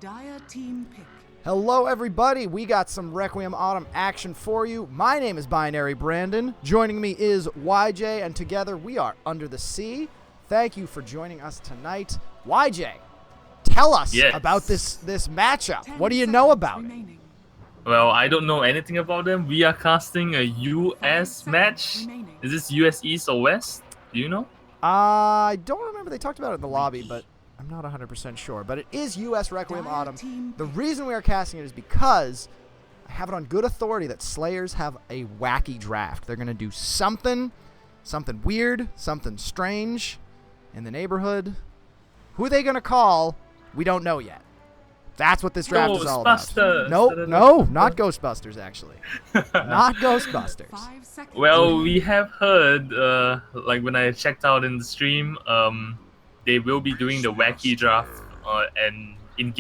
Dire team pick. Hello everybody, we got some Requiem Autumn action for you. My name is Binary Brandon. Joining me is YJ, and together we are Under the Sea. Thank you for joining us tonight. YJ, tell us about this matchup. What do you know about it? Well, I don't know anything about them. We are casting a US match. Is this US East or West? Do you know? I don't remember. They talked about it in the lobby, but I'm not 100% sure. But it is US Requiem Autumn. The reason we are casting it is because I have it on good authority that SlayerS have a wacky draft. They're going to do something weird, something strange in the neighborhood. Who are they going to call? We don't know yet. That's what this draft is all about. No, not Ghostbusters, actually. Not Ghostbusters. Well, we have heard, like when I checked out in the stream, they will be doing the wacky draft, and in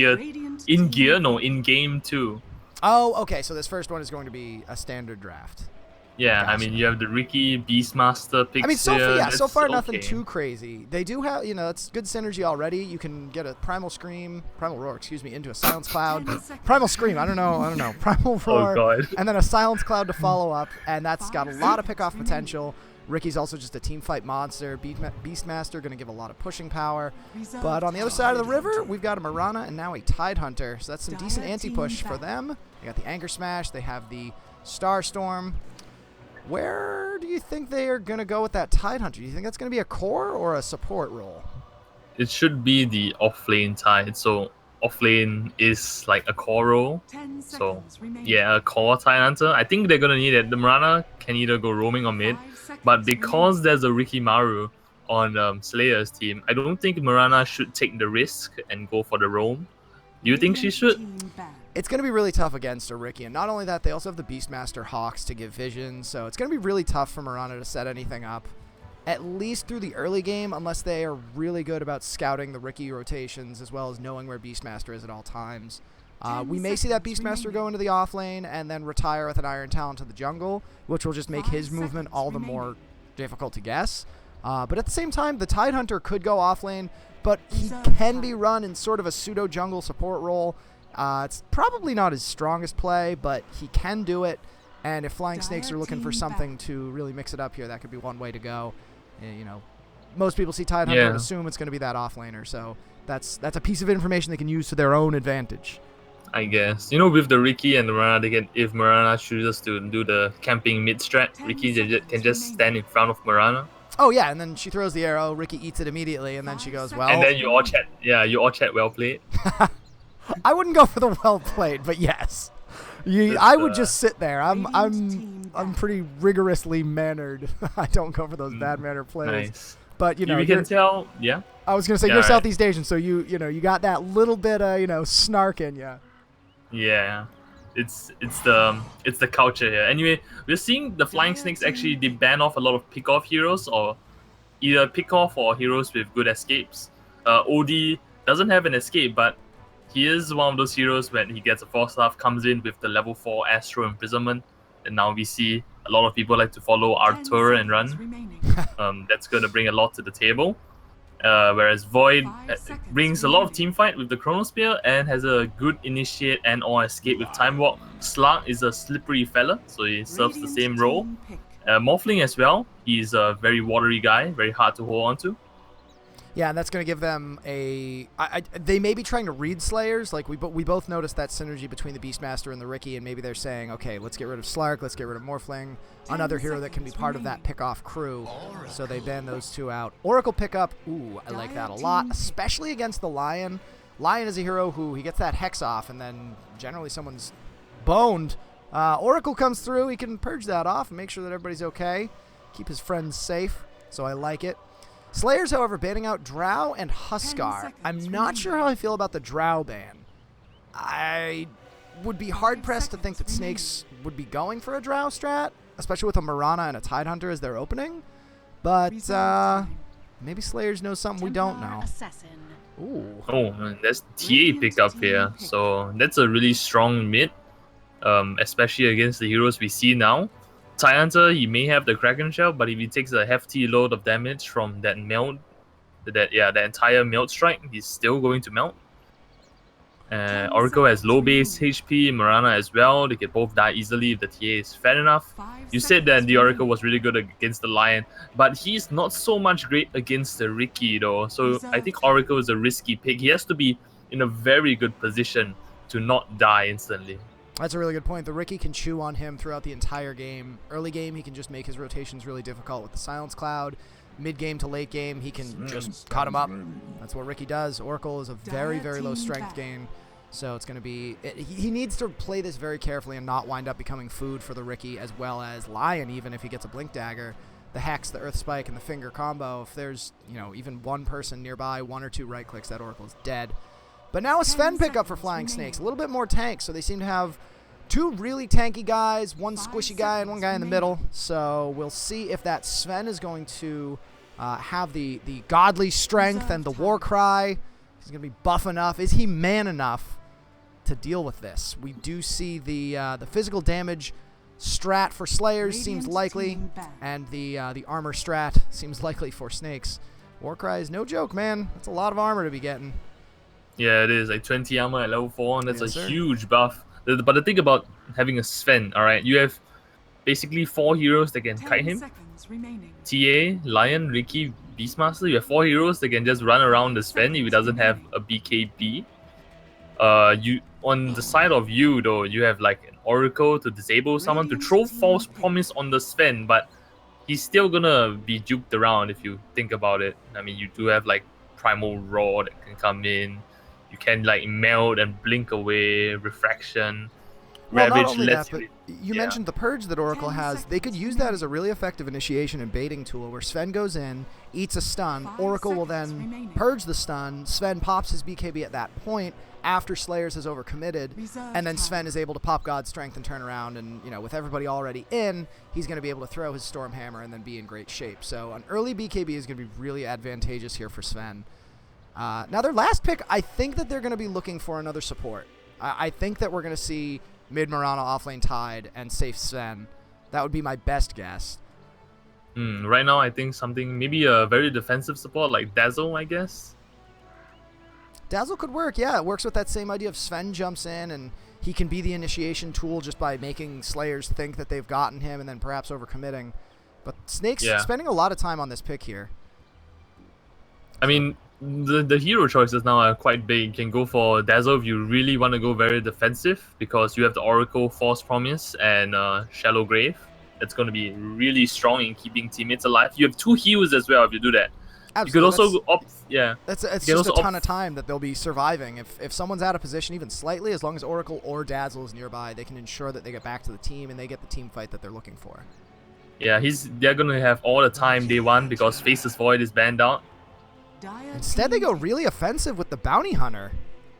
game too. Oh, okay. So this first one is going to be a standard draft. Yeah, Gotcha. I mean, you have the Ricky Beastmaster picks. I mean, so far nothing okay. too crazy. They do have, it's good synergy already. You can get a Primal Roar, into a Silence Cloud. Primal Scream, I don't know. Primal Roar, Oh god. and then a Silence Cloud to follow up, and that's got a lot of pick-off potential. Ricky's also just a team fight monster. Beastmaster going to give a lot of pushing power. But on the other side of the river, we've got a Marana and now a Tidehunter. So that's some decent anti-push for them. They got the Anchor Smash. They have the Starstorm. Where do you think they are going to go with that Tidehunter? Do you think that's going to be a core or a support role? It should be the off-lane Tide. So off-lane is like a core role. So yeah, a core Tidehunter. I think they're going to need it. The Marana can either go roaming or mid. But because there's a Ricky Maru on SlayerS team, I don't think Marana should take the risk and go for the roam. Do you think she should? It's going to be really tough against a Ricky, and not only that, they also have the Beastmaster Hawks to give vision, so it's going to be really tough for Marana to set anything up, at least through the early game, unless they are really good about scouting the Ricky rotations as well as knowing where Beastmaster is at all times. We may see that Beastmaster go into the off lane and then retire with an Iron Talon to the jungle, which will just make his movement all the more difficult to guess. But at the same time, the Tidehunter could go off lane, but he can be run in sort of a pseudo-jungle support role. It's probably not his strongest play, but he can do it. And if Flying Snakes are looking for something to really mix it up here, that could be one way to go. Most people see Tidehunter and assume it's going to be that offlaner, so that's a piece of information they can use to their own advantage. I guess. With the Ricky and the Marana, if Marana chooses to do the camping mid strat, Ricky can just stand in front of Marana. Oh yeah, and then she throws the arrow, Ricky eats it immediately, and then she goes, well... And then you all chat. Yeah, you all chat well played. I wouldn't go for the well played, but yes. I would just sit there. I'm pretty rigorously mannered. I don't go for those bad mannered plays. Nice. But you can tell, yeah. I was gonna say you're Southeast Asian, so you got that little bit of snark in you. Yeah, it's the culture here. Anyway, we're seeing the Flying Snakes actually they ban off a lot of pick off heroes, or either pick off or heroes with good escapes. OD doesn't have an escape, but he is one of those heroes when he gets a 4-star, comes in with the level 4 Astro Imprisonment, and now we see a lot of people like to follow Arthur and run. That's going to bring a lot to the table. Whereas Void brings a lot of teamfight with the Chronospear and has a good initiate and or escape with Time Walk. Slug is a slippery fella, so he serves the same role. Morphling as well. He's a very watery guy, very hard to hold on to. Yeah, and that's going to give them they may be trying to read SlayerS. Like we both noticed that synergy between the Beastmaster and the Ricky, and maybe they're saying, okay, let's get rid of Slark, let's get rid of Morphling, another hero that can be part of that pick-off crew. So they ban those two out. Oracle pickup, ooh, I like that a lot, especially against the Lion. Lion is a hero who he gets that Hex off, and then generally someone's boned. Oracle comes through, he can purge that off and make sure that everybody's okay, keep his friends safe, so I like it. SlayerS, however, banning out Drow and Huskar. I'm not sure how I feel about the Drow ban. I would be hard-pressed to think that Snakes would be going for a Drow strat, especially with a Marana and a Tidehunter as their opening. But maybe SlayerS knows something we don't know. Ooh. Oh, man, that's TA pickup here. So that's a really strong mid, especially against the heroes we see now. Tidehunter, he may have the Kraken Shell, but if he takes a hefty load of damage from that melt, that entire melt strike, he's still going to melt. Oracle has low base HP, Mirana as well. They can both die easily if the TA is fat enough. You said that the Oracle was really good against the Lion, but he's not so much great against the Ricky though. So I think Oracle is a risky pick. He has to be in a very good position to not die instantly. That's a really good point. The Ricky can chew on him throughout the entire game. Early game, he can just make his rotations really difficult with the Silence Cloud. Mid game to late game, he can just cut him up. That's what Ricky does. Oracle is a very, very low strength gain. So it's going to be... he needs to play this very carefully and not wind up becoming food for the Ricky, as well as Lion, even if he gets a Blink Dagger. The Hex, the Earth Spike, and the Finger combo. If there's, even one person nearby, 1 or 2 right clicks, that Oracle is dead. But now a Sven pickup for Flying Snakes. A little bit more tank, so they seem to have 2 really tanky guys, 1 squishy guy, and 1 guy in the middle. So we'll see if that Sven is going to have the godly strength and the war cry. He's going to be buff enough. Is he man enough to deal with this? We do see the physical damage strat for SlayerS seems likely, and the armor strat seems likely for Snakes. Warcry is no joke, man. That's a lot of armor to be getting. Yeah, it is. Like 20 armor at level 4, and that's a huge buff. But the thing about having a Sven, alright, you have basically 4 heroes that can kite him. TA, Lion, Ricky, Beastmaster. You have 4 heroes that can just run around the Sven if he doesn't have a BKB. You on the side of you though, you have like an Oracle to disable someone, to throw false promise on the Sven, but he's still gonna be juked around if you think about it. I mean, you do have like Primal Roar that can come in. You can like melt and blink away, refraction. Well, Ravage, not only that, but you yeah. mentioned the Purge that Oracle has. They could use that as a really effective initiation and baiting tool, where Sven goes in, eats a stun, Oracle will then purge the stun, Sven pops his BKB at that point after SlayerS has overcommitted, and then Sven is able to pop God's Strength and turn around, and with everybody already in, he's going to be able to throw his Storm Hammer and then be in great shape. So an early BKB is going to be really advantageous here for Sven. Now their last pick, I think that they're going to be looking for another support. I think that we're going to see mid Mirana offlane Tide and safe Sven. That would be my best guess. Right now, I think something, maybe a very defensive support like Dazzle, I guess. Dazzle could work, yeah. It works with that same idea of Sven jumps in and he can be the initiation tool just by making SlayerS think that they've gotten him and then perhaps overcommitting. But Snake's spending a lot of time on this pick here. I mean, the hero choices now are quite big. You can go for Dazzle if you really want to go very defensive, because you have the Oracle, False Promise, and Shallow Grave. That's going to be really strong in keeping teammates alive. You have 2 heals as well if you do that. Absolutely. You could also opt, It's just a ton of time that they'll be surviving. If someone's out of position even slightly, as long as Oracle or Dazzle is nearby, they can ensure that they get back to the team and they get the team fight that they're looking for. Yeah, they're going to have all the time they want because Faceless Void is banned out. Instead, they go really offensive with the Bounty Hunter.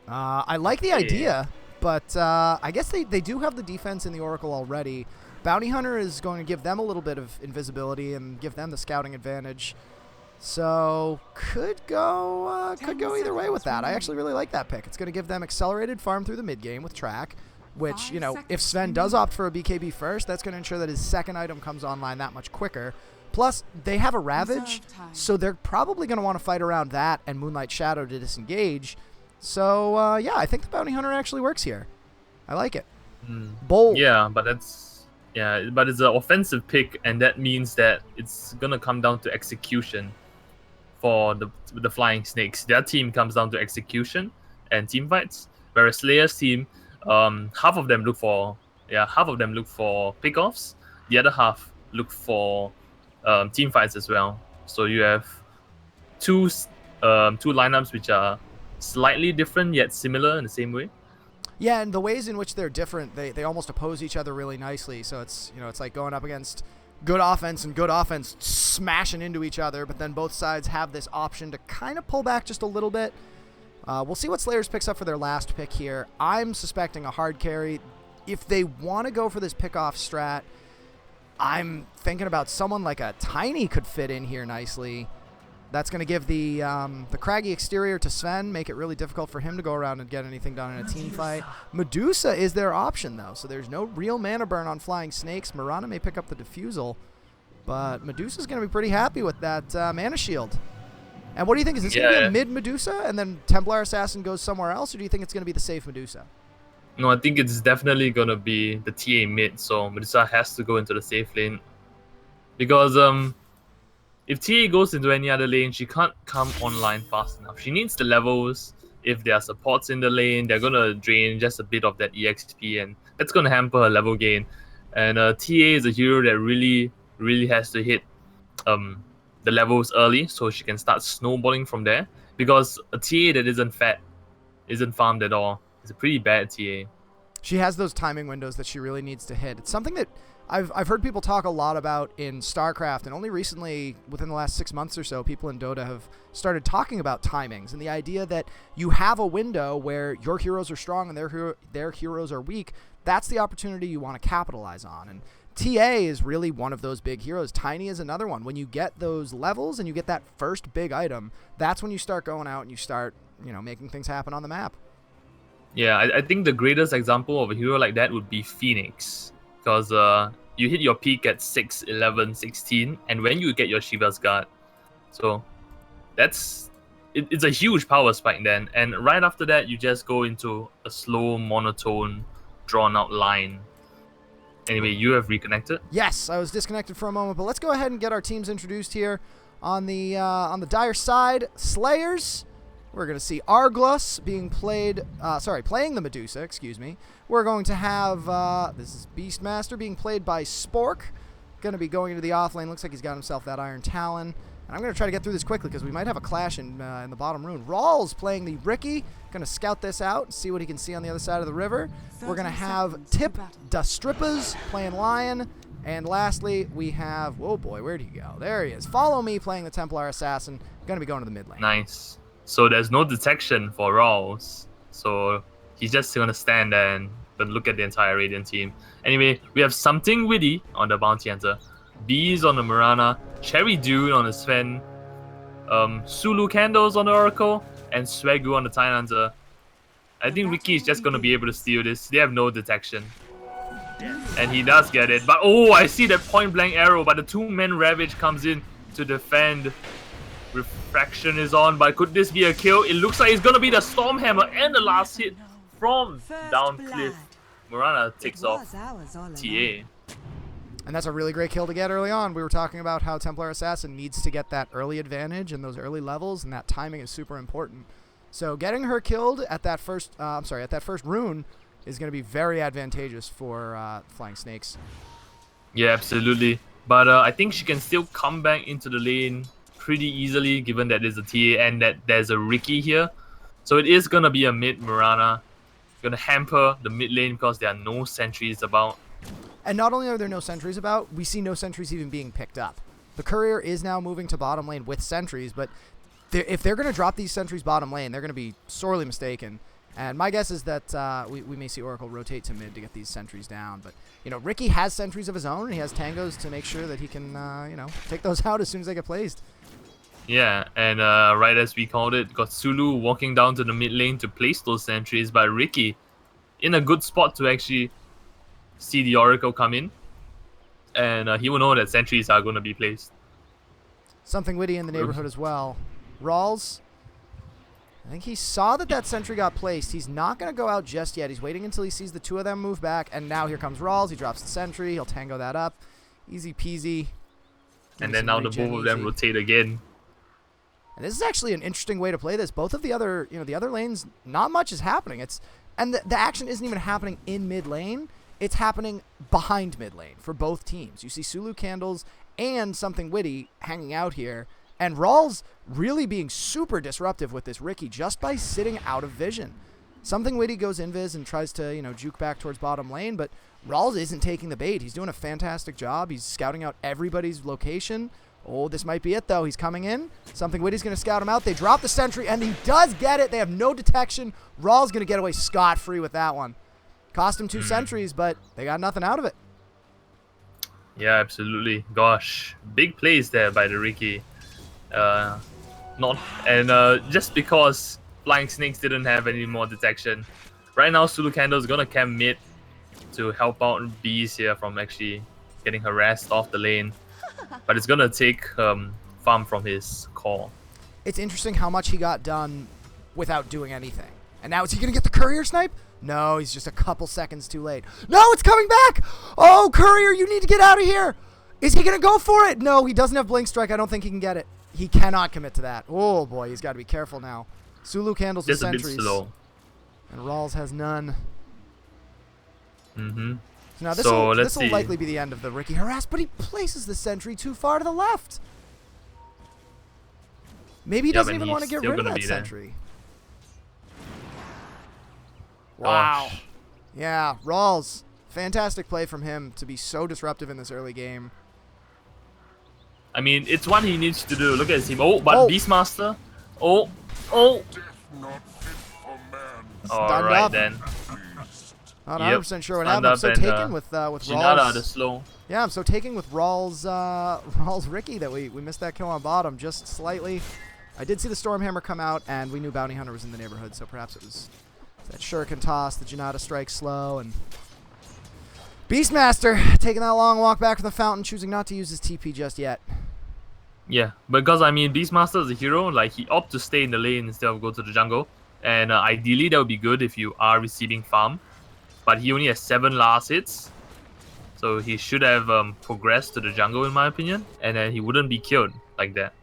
I like the idea, but I guess they do have the defense in the Oracle already. Bounty Hunter is going to give them a little bit of invisibility and give them the scouting advantage. So could go either way with that. I actually really like that pick. It's going to give them accelerated farm through the mid game with track, which, if Sven does opt for a BKB first, that's going to ensure that his second item comes online that much quicker. Plus, they have a Ravage, so they're probably going to want to fight around that and Moonlight Shadow to disengage. So, I think the Bounty Hunter actually works here. I like it. Bold. Yeah, but it's an offensive pick, and that means that it's going to come down to execution for the Flying Snakes. Their team comes down to execution and team fights, whereas SlayerS team, half of them look for pickoffs, the other half look for team fights as well. So you have two lineups which are slightly different yet similar in the same way. Yeah, and the ways in which they're different, they almost oppose each other really nicely. So it's it's like going up against good offense and good offense smashing into each other, but then both sides have this option to kind of pull back just a little bit. We'll see what SlayerS picks up for their last pick here. I'm suspecting a hard carry. If they want to go for this pick-off strat, I'm thinking about someone like a Tiny could fit in here nicely. That's going to give the craggy exterior to Sven, make it really difficult for him to go around and get anything done in a team fight. Medusa is their option, though, so there's no real mana burn on Flying Snakes. Mirana may pick up the Diffusal, but Medusa's going to be pretty happy with that mana shield. And what do you think? Is this going to be Yeah. a mid Medusa and then Templar Assassin goes somewhere else, or do you think it's going to be the safe Medusa? No, I think it's definitely gonna be the TA mid, so Medusa has to go into the safe lane. Because if TA goes into any other lane, she can't come online fast enough. She needs the levels. If there are supports in the lane, they're gonna drain just a bit of that EXP, and that's gonna hamper her level gain. And TA is a hero that really has to hit the levels early, so she can start snowballing from there. Because a TA that isn't fat, isn't farmed at all, is a pretty bad TA. She has those timing windows that she really needs to hit. It's something that I've heard people talk a lot about in StarCraft, and only recently, within the last 6 months or so, people in Dota have started talking about timings and the idea that you have a window where your heroes are strong and their heroes are weak. That's the opportunity you want to capitalize on. And TA is really one of those big heroes. Tiny is another one. When you get those levels and you get that first big item, that's when you start going out and you start, making things happen on the map. Yeah, I think the greatest example of a hero like that would be Phoenix. Because you hit your peak at 6, 11, 16, and when you get your Shiva's Guard. So it's a huge power spike then. And right after that, you just go into a slow, monotone, drawn-out line. Anyway, you have reconnected? Yes, I was disconnected for a moment, but let's go ahead and get our teams introduced here. On the Dire side, SlayerS. We're going to see Arglus being playing the Medusa, excuse me. We're going to have, this is Beastmaster being played by Spork. Going to be going into the off lane. Looks like he's got himself that Iron Talon. And I'm going to try to get through this quickly because we might have a clash in the bottom rune. Rawls playing the Ricky. Going to scout this out and see what he can see on the other side of the river. We're going to have Tip Da Strippas playing Lion. And lastly, we have, whoa boy, where'd he go? There he is. Follow Me playing the Templar Assassin. Going to be going to the mid lane. Nice. So there's no detection for Rawls. So he's just going to stand there and look at the entire Radiant team. Anyway, we have Something Witty on the Bounty Hunter. Bees on the Mirana. Cherry Dune on the Sven. Sulu Candles on the Oracle. And Swagoo on the Titan Hunter. I think Ricky is just going to be able to steal this. They have no detection. And he does get it. But oh, I see that point blank arrow. But the 2-man Ravage comes in to defend. Refraction is on, but could this be a kill? It looks like it's gonna be the Stormhammer and the last hit from down cliff. Mirana takes off TA. And that's a really great kill to get early on. We were talking about how Templar Assassin needs to get that early advantage and those early levels, and that timing is super important. So getting her killed at that first, at that first rune is going to be very advantageous for Flying Snakes. Yeah, absolutely. But I think she can still come back into the lane pretty easily, given that there's a TA and that there's a Ricky here. So it is gonna be a mid Mirana. Gonna hamper the mid lane because there are no sentries about. And not only are there no sentries about, we see no sentries even being picked up. The courier is now moving to bottom lane with sentries, but if they're gonna drop these sentries bottom lane, they're gonna be sorely mistaken. And my guess is that we may see Oracle rotate to mid to get these sentries down. But, Ricky has sentries of his own, and he has tangos to make sure that he can, take those out as soon as they get placed. Yeah, and right as we called it, got Sulu walking down to the mid lane to place those sentries, but Ricky in a good spot to actually see the Oracle come in. And he will know that sentries are going to be placed. Something Witty in the neighborhood as well. Rawls, I think he saw that sentry got placed. He's not going to go out just yet. He's waiting until he sees the two of them move back. And now here comes Rawls. He drops the sentry. He'll tango that up. Easy peasy. And then now the both of them rotate again. And this is actually an interesting way to play this. Both of the other, the other lanes, not much is happening. And the action isn't even happening in mid lane. It's happening behind mid lane for both teams. You see Sulu Candles and Something Witty hanging out here. And Rawls really being super disruptive with this Ricky just by sitting out of vision. Something Witty goes invis and tries to, juke back towards bottom lane, but Rawls isn't taking the bait. He's doing a fantastic job. He's scouting out everybody's location. Oh, this might be it, though. He's coming in. Something Witty's going to scout him out. They drop the sentry, and he does get it. They have no detection. Rawls going to get away scot-free with that one. Cost him 2 sentries, but they got nothing out of it. Yeah, absolutely. Gosh, big plays there by the Ricky. Just because Flying Snakes didn't have any more detection. Right now, Sulu Candle is going to camp mid to help out Bees here from actually getting harassed off the lane. But it's going to take farm from his core. it's interesting how much he got done without doing anything. And now is he going to get the courier snipe? No, he's just a couple seconds too late. No, it's coming back! Oh, courier, you need to get out of here! Is he going to go for it? No, he doesn't have blink strike. I don't think he can get it. He cannot commit to that. Oh, boy, he's got to be careful now. Suluk handles the sentries. Just a bit slow. And Rawls has none. Mm-hmm. So now this will likely be the end of the Ricky harass, but he places the sentry too far to the left. Maybe he doesn't even want to get rid of that sentry. Wow. Gosh. Yeah, Rawls. Fantastic play from him to be so disruptive in this early game. I mean, it's what he needs to do. Look at him. Oh, but Beastmaster. Oh. Alright then. Not 100% sure what happened. I'm so taken with Jinada, Rawls. the slow. Yeah, I'm so taken with Rawls Ricky that we missed that kill on bottom just slightly. I did see the Stormhammer come out, and we knew Bounty Hunter was in the neighborhood, so perhaps it was that Shuriken toss, the Jinada strike slow, and Beastmaster taking that long walk back from the fountain, choosing not to use his TP just yet. Yeah, because I mean, Beastmaster is a hero. Like, he opts to stay in the lane instead of go to the jungle. And ideally, that would be good if you are receiving farm. But he only has 7 last hits. So he should have progressed to the jungle, in my opinion. And then he wouldn't be killed like that.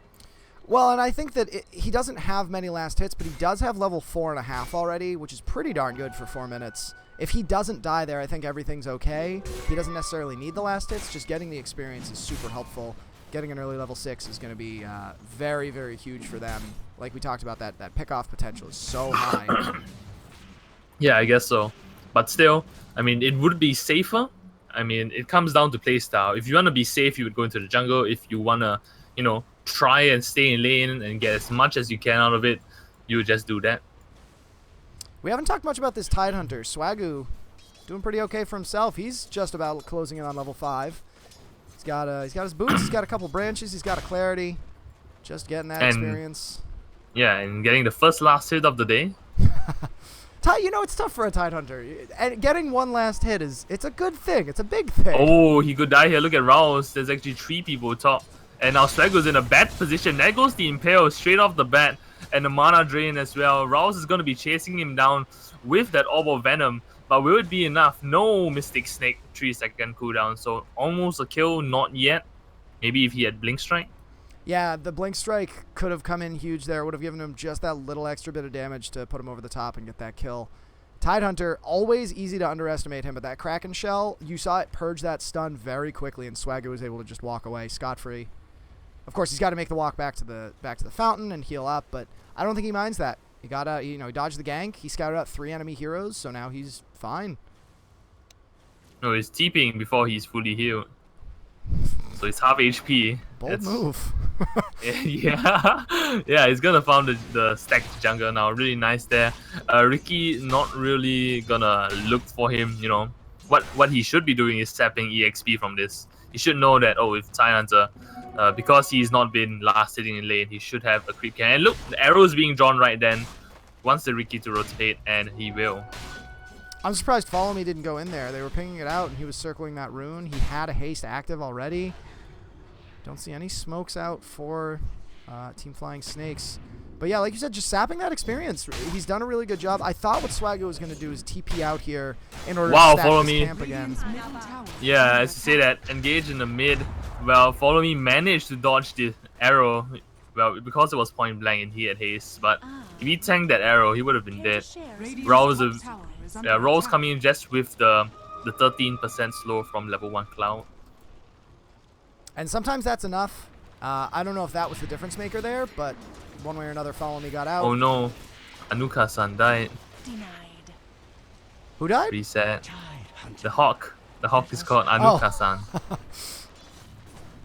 Well, and I think that he doesn't have many last hits, but he does have level 4.5 already, which is pretty darn good for 4 minutes. If he doesn't die there, I think everything's okay. He doesn't necessarily need the last hits. Just getting the experience is super helpful. Getting an early level 6 is going to be very, very huge for them. Like we talked about, that pick-off potential is so high. Yeah, I guess so. But still, I mean, it would be safer. I mean, it comes down to playstyle. If you want to be safe, you would go into the jungle. If you want to, you know, try and stay in lane and get as much as you can out of it, you would just do that. We haven't talked much about this Tidehunter. Swagoo doing pretty okay for himself. He's just about closing in on level 5. He's got his boots. He's got a couple branches. He's got a clarity. Just getting that experience. Yeah, and getting the first last hit of the day. You know, it's tough for a Tidehunter. And getting one last hit it's a good thing. It's a big thing. Oh, he could die here. Look at Rawls. There's actually 3 people top. And now Swaggo's in a bad position. There goes the Impale straight off the bat. And the mana drain as well. Rawls is going to be chasing him down with that Orb of Venom. But will it be enough? No Mystic Snake 3-second cooldown. So almost a kill, not yet. Maybe if he had Blink Strike. Yeah, the Blink Strike could have come in huge there. Would have given him just that little extra bit of damage to put him over the top and get that kill. Tidehunter, always easy to underestimate him, but that Kraken Shell, you saw it purge that stun very quickly, and Swagger was able to just walk away scot-free. Of course, he's got to make the walk back to the fountain and heal up, but I don't think he minds that. He got he dodged the gank. He scouted out 3 enemy heroes, so now he's fine. No, he's TPing before he's fully healed. So he's half HP. Bold move. Yeah, he's gonna found the stacked jungle now. Really nice there. Ricky not really gonna look for him. You know what he should be doing is sapping EXP from this. He should know that if Tidehunter, because he's not been last hitting in lane, he should have a creep can. And look, the arrow is being drawn right then. Wants the Ricky to rotate, and he will. I'm surprised Follow Me didn't go in there. They were pinging it out, and he was circling that rune. He had a haste active already. Don't see any smokes out for Team Flying Snakes. But yeah, like you said, just sapping that experience. He's done a really good job. I thought what Swaggo was going to do is TP out here in order to stack his camp again. Yeah, as you say that, engage in the mid. Well, Follow Me managed to dodge the arrow. Well, because it was point blank and he had haste. But if he tanked that arrow, he would have been dead. Rawls coming in just with the 13% slow from level 1 Cloud. And sometimes that's enough. I don't know if that was the difference maker there, but one way or another, Follow Me got out. Oh no, Anuka-san died. Who died? Pretty sad. The Hawk. The Hawk is called Anuka-san. Oh.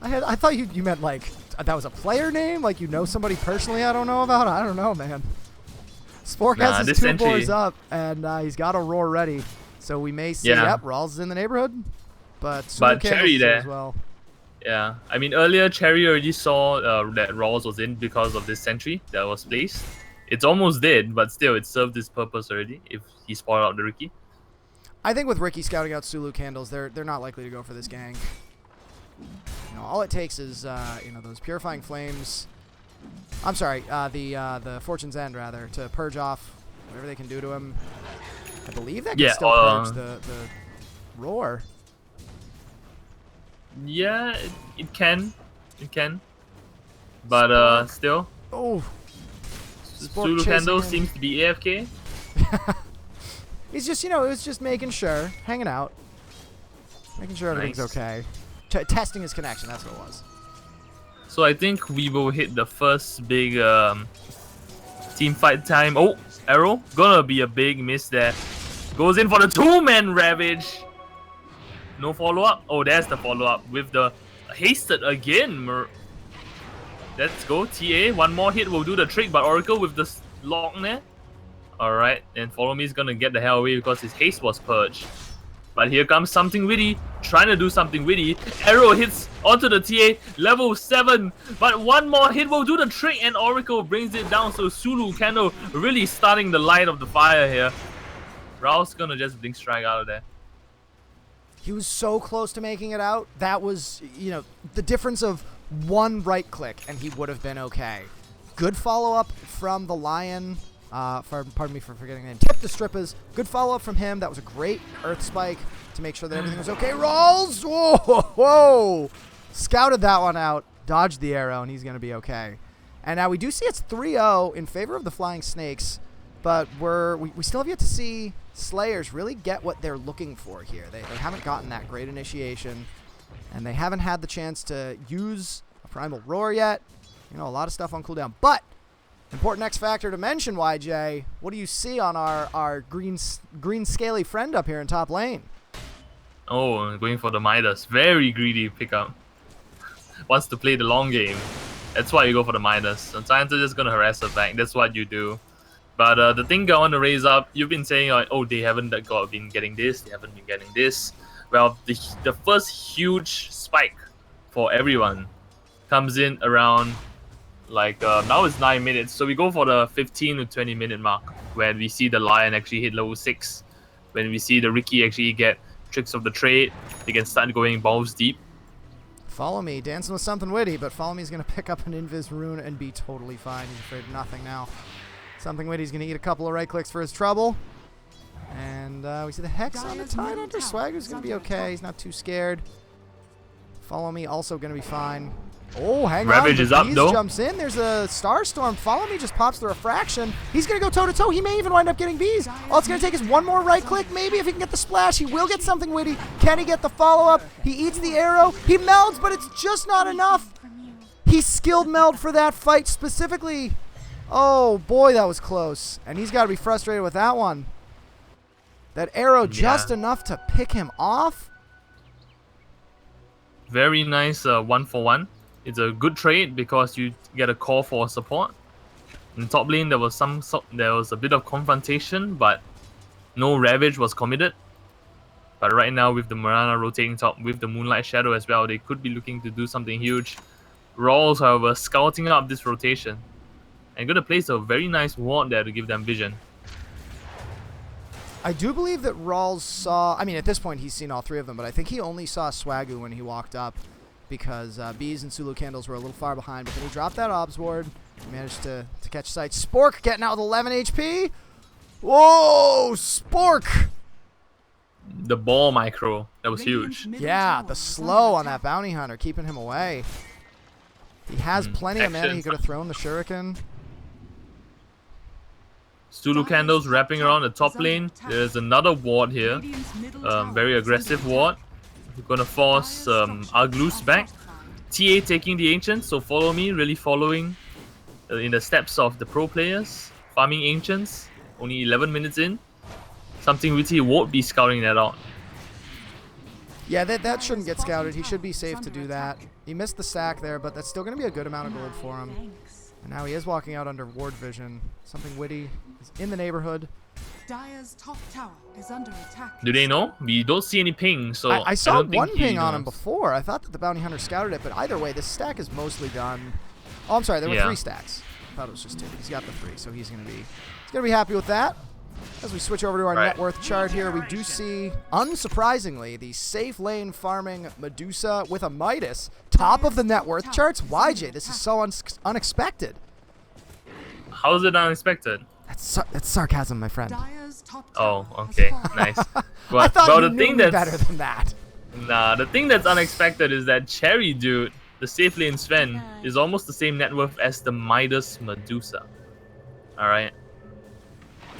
I thought you meant like that was a player name, like you know somebody personally I don't know about. I don't know, man. Spork has his 2 boars up, and he's got a roar ready. So we may see, yep, Rawls is in the neighborhood. But Cherry there as well. Yeah, I mean earlier Cherry already saw that Rawls was in because of this sentry that was placed. It's almost dead, but still it served its purpose already if he spotted out the Ricky. I think with Ricky scouting out Sulu candles, they're not likely to go for this gang. All it takes is those purifying flames I'm sorry, the Fortune's End, rather, to purge off whatever they can do to him. I believe that can still purge the roar. Yeah, it can. It can. But still. Oh. Zulu Candle seems to be AFK. He's just, it was just making sure, hanging out, making sure everything's okay. Testing his connection, that's what it was. So I think we will hit the first big team fight time. Oh, arrow. Gonna be a big miss there. Goes in for the 2-man Ravage. No follow-up. Oh, there's the follow-up with the hasted again. Let's go, TA. One more hit will do the trick, but Oracle with the lock there. Alright, and Follow Me is gonna get the hell away because his haste was purged. But here comes something witty, trying to do something witty. Arrow hits onto the TA, level 7. But one more hit will do the trick, and Oracle brings it down. So Zulu Candle really starting the light of the fire here. Raul's gonna just blink strike out of there. He was so close to making it out. That was, the difference of one right click, and he would have been okay. Good follow-up from the Lion. Pardon me for forgetting the name. Tip the Strippers. Good follow-up from him. That was a great Earth Spike to make sure that everything was okay. Rolls! Whoa! Whoa! Scouted that one out. Dodged the arrow, and he's going to be okay. And now we do see it's 3-0 in favor of the Flying Snakes, but we still have yet to see SlayerS really get what they're looking for here. They haven't gotten that great initiation, and they haven't had the chance to use a Primal Roar yet. A lot of stuff on cooldown. But important X factor to mention, YJ, what do you see on our green scaly friend up here in top lane? Oh, going for the Midas. Very greedy pickup. Wants to play the long game. That's why you go for the Midas. Sometimes they're just going to harass her back. That's what you do. But the thing I want to raise up, you've been saying, oh, they haven't been getting this, they haven't been getting this. Well, the first huge spike for everyone comes in around, now it's 9 minutes. So we go for the 15 to 20 minute mark when we see the Lion actually hit level 6. When we see the Ricky actually get tricks of the trade, they can start going balls deep. Follow Me, dancing with something witty, but Follow Me is going to pick up an Invis rune and be totally fine. He's afraid of nothing now. Something Witty's going to eat a couple of right clicks for his trouble. And we see the Hex on the Tidehunter. Swagger's going to be okay. He's not too scared. Follow Me also going to be fine. Oh, hang on. Ravage is up, though. Jumps in. There's a Starstorm. Follow Me just pops the refraction. He's going to go toe-to-toe. He may even wind up getting bees. All it's going to take is one more right click. Maybe if he can get the splash, he will get something witty. Can he get the follow-up? He eats the arrow. He melds, but it's just not enough. He skilled meld for that fight specifically. Oh, boy, that was close. And he's got to be frustrated with that one. That arrow just enough to pick him off. Very nice 1-for-1. It's a good trade because you get a call for support. In the top lane, there was a bit of confrontation, but no Ravage was committed. But right now, with the Mirana rotating top, with the Moonlight Shadow as well, they could be looking to do something huge. Rawls, however, scouting up this rotation. And going to place a very nice ward there to give them vision. I do believe that Rawls saw... I mean, at this point, he's seen all three of them, but I think he only saw Swagoo when he walked up because Bees and Zulu Candles were a little far behind. But then he dropped that Obs ward. He managed to catch sight. Spork getting out with 11 HP. Whoa! Spork! The ball micro. That was huge. Yeah, the slow on that Bounty Hunter, keeping him away. He has plenty of mana. He could have thrown the Shuriken. Zulu Candles wrapping around the top lane. There's another ward here. Very aggressive ward. We're going to force Arglus back. TA taking the Ancients, so Follow Me, really following in the steps of the pro players. Farming Ancients, only 11 minutes in. Something witty won't be scouting that out. Yeah, that shouldn't get scouted. He should be safe to do that. He missed the sack there, but that's still going to be a good amount of gold for him. And now he is walking out under ward vision. Something witty is in the neighborhood. Dire's top tower is under attack. Do they know? We don't see any ping, so I saw don't think one ping on him knows. before. I thought that the Bounty Hunter scouted it, but either way, this stack is mostly done. Oh, I'm sorry, there were 3 stacks. I thought it was just 2. He's got the 3, so he's gonna be happy with that. As we switch over to our Right. net worth chart here, we do see, unsurprisingly, the safe lane farming Medusa with a Midas. Top of the net worth charts. YJ, this is so unexpected. How is it unexpected? That's sarcasm, my friend. Dire's top Oh, tower has okay, fallen. nice. I thought you the knew thing me that's better than that. Nah, the thing that's unexpected is that Cherry Dude, the safe lane Sven, is almost the same net worth as the Midas Medusa. All right.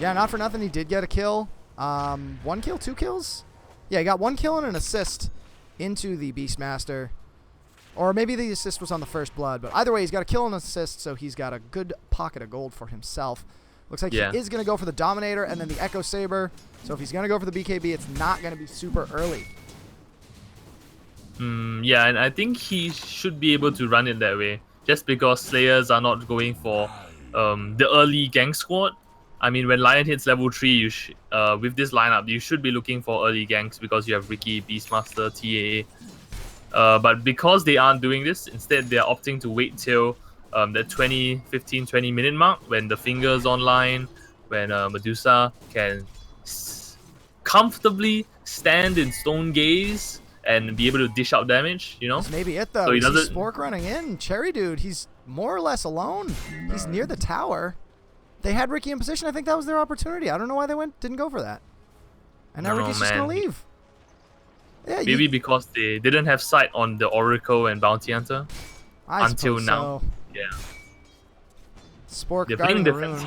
Yeah, not for nothing, he did get a kill. 1 kill, 2 kills? Yeah, he got 1 kill and an assist into the Beastmaster. Or maybe the assist was on the first blood, but either way, he's got a kill and an assist, so he's got a good pocket of gold for himself. Looks like he is going to go for the Dominator and then the Echo Saber. So if he's going to go for the BKB, it's not going to be super early. Yeah, and I think he should be able to run it that way, just because Slayers are not going for the early gang squad. I mean, when Lion hits level 3, with this lineup, you should be looking for early ganks because you have Ricky, Beastmaster, TAA. But because they aren't doing this, instead they're opting to wait till the 20 minute mark when the finger's online, when Medusa can comfortably stand in Stone Gaze and be able to dish out damage, you know? That's maybe it, though. So he We see doesn't... Spork running in. Cherry Dude, he's more or less alone. He's near the tower. They had Ricky in position. I think that was their opportunity. I don't know why they didn't go for that. And now Ricky's just going to leave. Yeah, maybe because they didn't have sight on the Oracle and Bounty Hunter until now. So. Yeah. Spork guarding the rune.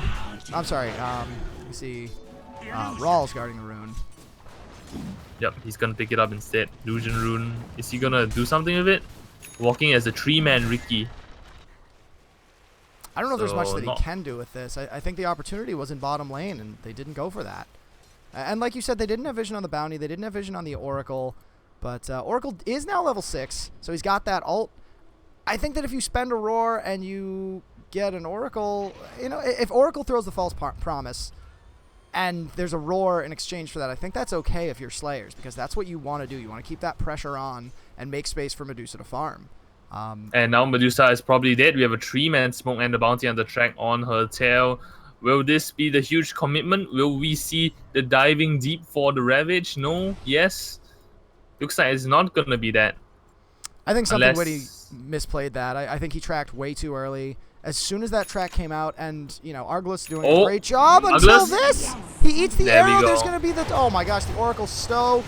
I'm sorry. You see Rawls guarding the rune. Yep, he's gonna pick it up instead. Illusion Rune. Is he gonna do something with it? Walking as a 3-man Ricky. I don't know if there's much that he can do with this. I think the opportunity was in bottom lane, and they didn't go for that. And like you said, they didn't have vision on the Bounty. They didn't have vision on the Oracle. But Oracle is now level 6, so he's got that ult. I think that if you spend a Roar and you get an Oracle, you know, if Oracle throws the false promise and there's a Roar in exchange for that, I think that's okay if you're Slayers, because that's what you want to do. You want to keep that pressure on and make space for Medusa to farm. And now Medusa is probably dead. We have a 3-man Smoke and the Bounty on the track on her tail. Will this be the huge commitment? Will we see the diving deep for the Ravage? No? Yes? Looks like it's not going to be that. I think something Witty misplayed that. I think he tracked way too early. As soon as that track came out, and, you know, Arglus doing a great job until this. He eats the arrow. There's going to be the... Oh, my gosh, the Oracle Stow.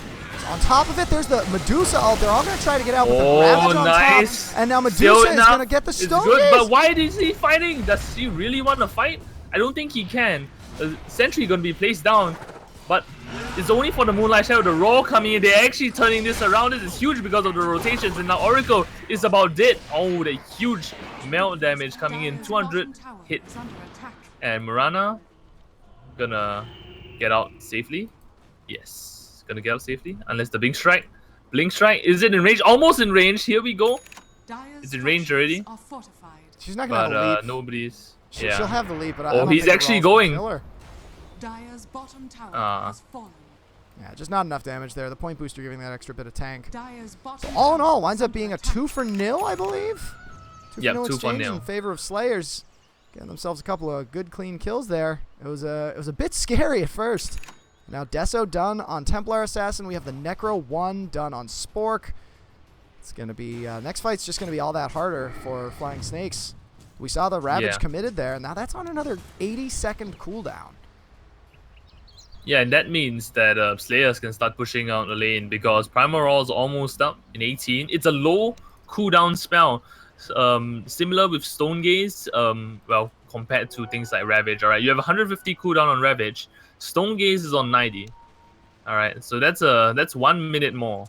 On top of it, there's the Medusa ult. They're all going to try to get out with the Ravage on top. And now Medusa is going to get the Stone Gaze. But why is he fighting? Does he really want to fight? I don't think he can. Sentry going to be placed down. But it's only for the Moonlight Shadow. The Roar coming in. They're actually turning this around. This is huge because of the rotations. And now Oracle is about dead. Oh, the huge melt damage coming in. 200 hit. And Mirana gonna get out safely. Yes, gonna get out safely. Unless the Blink Strike. Blink Strike, is it in range? Almost in range. Here we go. It's in range already. She's not gonna have a leap. Nobody's... She'll have the leap, but I don't he's actually going. Dire's bottom tower has fallen. Yeah, just not enough damage there. The point booster giving that extra bit of tank. Dire's bottom So all in all, winds up being a 2-for-0, I believe. 2-for-0 exchange in 2-for-0 favor of Slayers. Getting themselves a couple of good, clean kills there. It was a bit scary at first. Now Deso done on Templar Assassin. We have the Necro 1 done on Spork. It's gonna be next fight's just gonna be all that harder for Flying Snakes. We saw the Ravage committed there. Now that's on another 80-second cooldown. Yeah, and that means that Slayers can start pushing out the lane because Primal Roar is almost up in 18. It's a low cooldown spell, similar with Stone Gaze. Well, compared to things like Ravage. All right, you have 150 cooldown on Ravage. Stone Gaze is on 90. All right, so that's 1 minute more.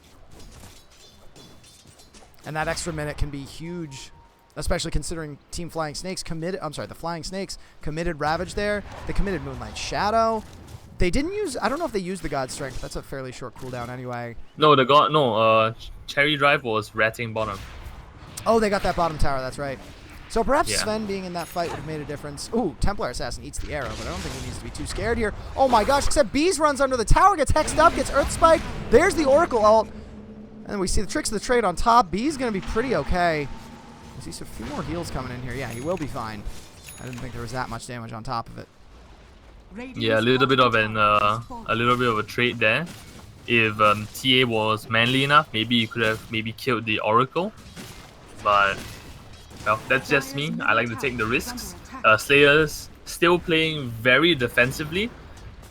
And that extra minute can be huge, especially considering Team Flying Snakes committed. I'm sorry, the Flying Snakes committed Ravage there. They committed Moonlight Shadow. They didn't use... I don't know if they used the God Strength. That's a fairly short cooldown anyway. No, Cherry Drive was ratting bottom. Oh, they got that bottom tower. That's right. So perhaps Sven being in that fight would have made a difference. Ooh, Templar Assassin eats the arrow, but I don't think he needs to be too scared here. Oh my gosh, except Bees runs under the tower, gets hexed up, gets Earth Spike. There's the Oracle ult. And we see the Tricks of the Trade on top. Bees going to be pretty okay. We see a few more heals coming in here. Yeah, he will be fine. I didn't think there was that much damage on top of it. Yeah, a little bit of a trade there. If TA was manly enough, maybe he could have killed the Oracle. But well, that's just me. I like to take the risks. SlayerS still playing very defensively.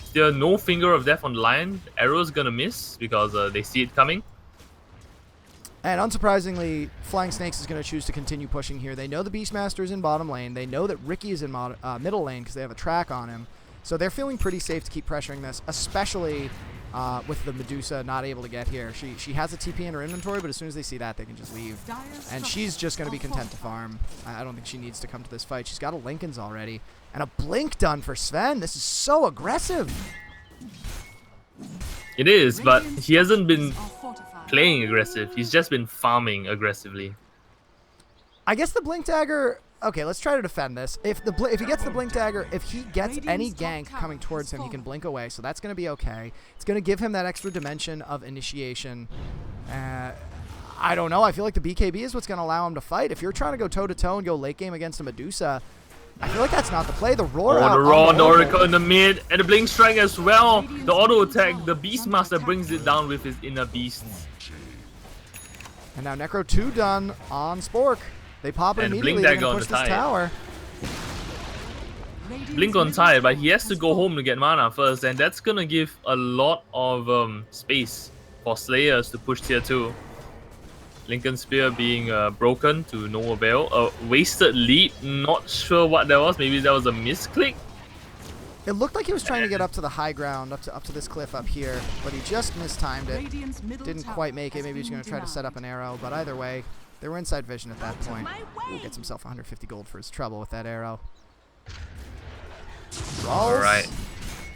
Still no finger of death on the Lion. Arrow's gonna miss because they see it coming. And unsurprisingly, Flying Snakes is going to choose to continue pushing here. They know the Beastmaster is in bottom lane. They know that Ricky is in middle lane because they have a track on him. So they're feeling pretty safe to keep pressuring this, especially with the Medusa not able to get here. She has a TP in her inventory, but as soon as they see that, they can just leave. And she's just going to be content to farm. I don't think she needs to come to this fight. She's got a Lincoln's already. And a blink done for Sven. This is so aggressive. It is, but he hasn't been playing aggressive. He's just been farming aggressively. I guess the Blink Dagger... Okay, let's try to defend this. If he gets the Blink Dagger, if he gets any gank coming towards him, he can blink away, so that's going to be okay. It's going to give him that extra dimension of initiation. I don't know. I feel like the BKB is what's going to allow him to fight. If you're trying to go toe-to-toe and go late game against a Medusa, I feel like that's not the play. The roar out. The roar on the Oracle in the mid, and the Blink Strike as well. The auto attack, the Beastmaster brings it down with his inner beasts. And now Necro 2 done on Spork. They pop it and immediately. Blink They're Dagger going on to the push this tower. Blink on tide, but he has to go home to get mana first, and that's gonna give a lot of space for SlayerS to push tier 2. Lincoln Spear being broken to no avail. A wasted lead, not sure what that was. Maybe that was a misclick. It looked like he was trying to get up to the high ground, up to this cliff up here, but he just mistimed it. Didn't quite make it. Maybe he was going to try to set up an arrow, but either way, they were inside vision at that point. He gets himself 150 gold for his trouble with that arrow. All right.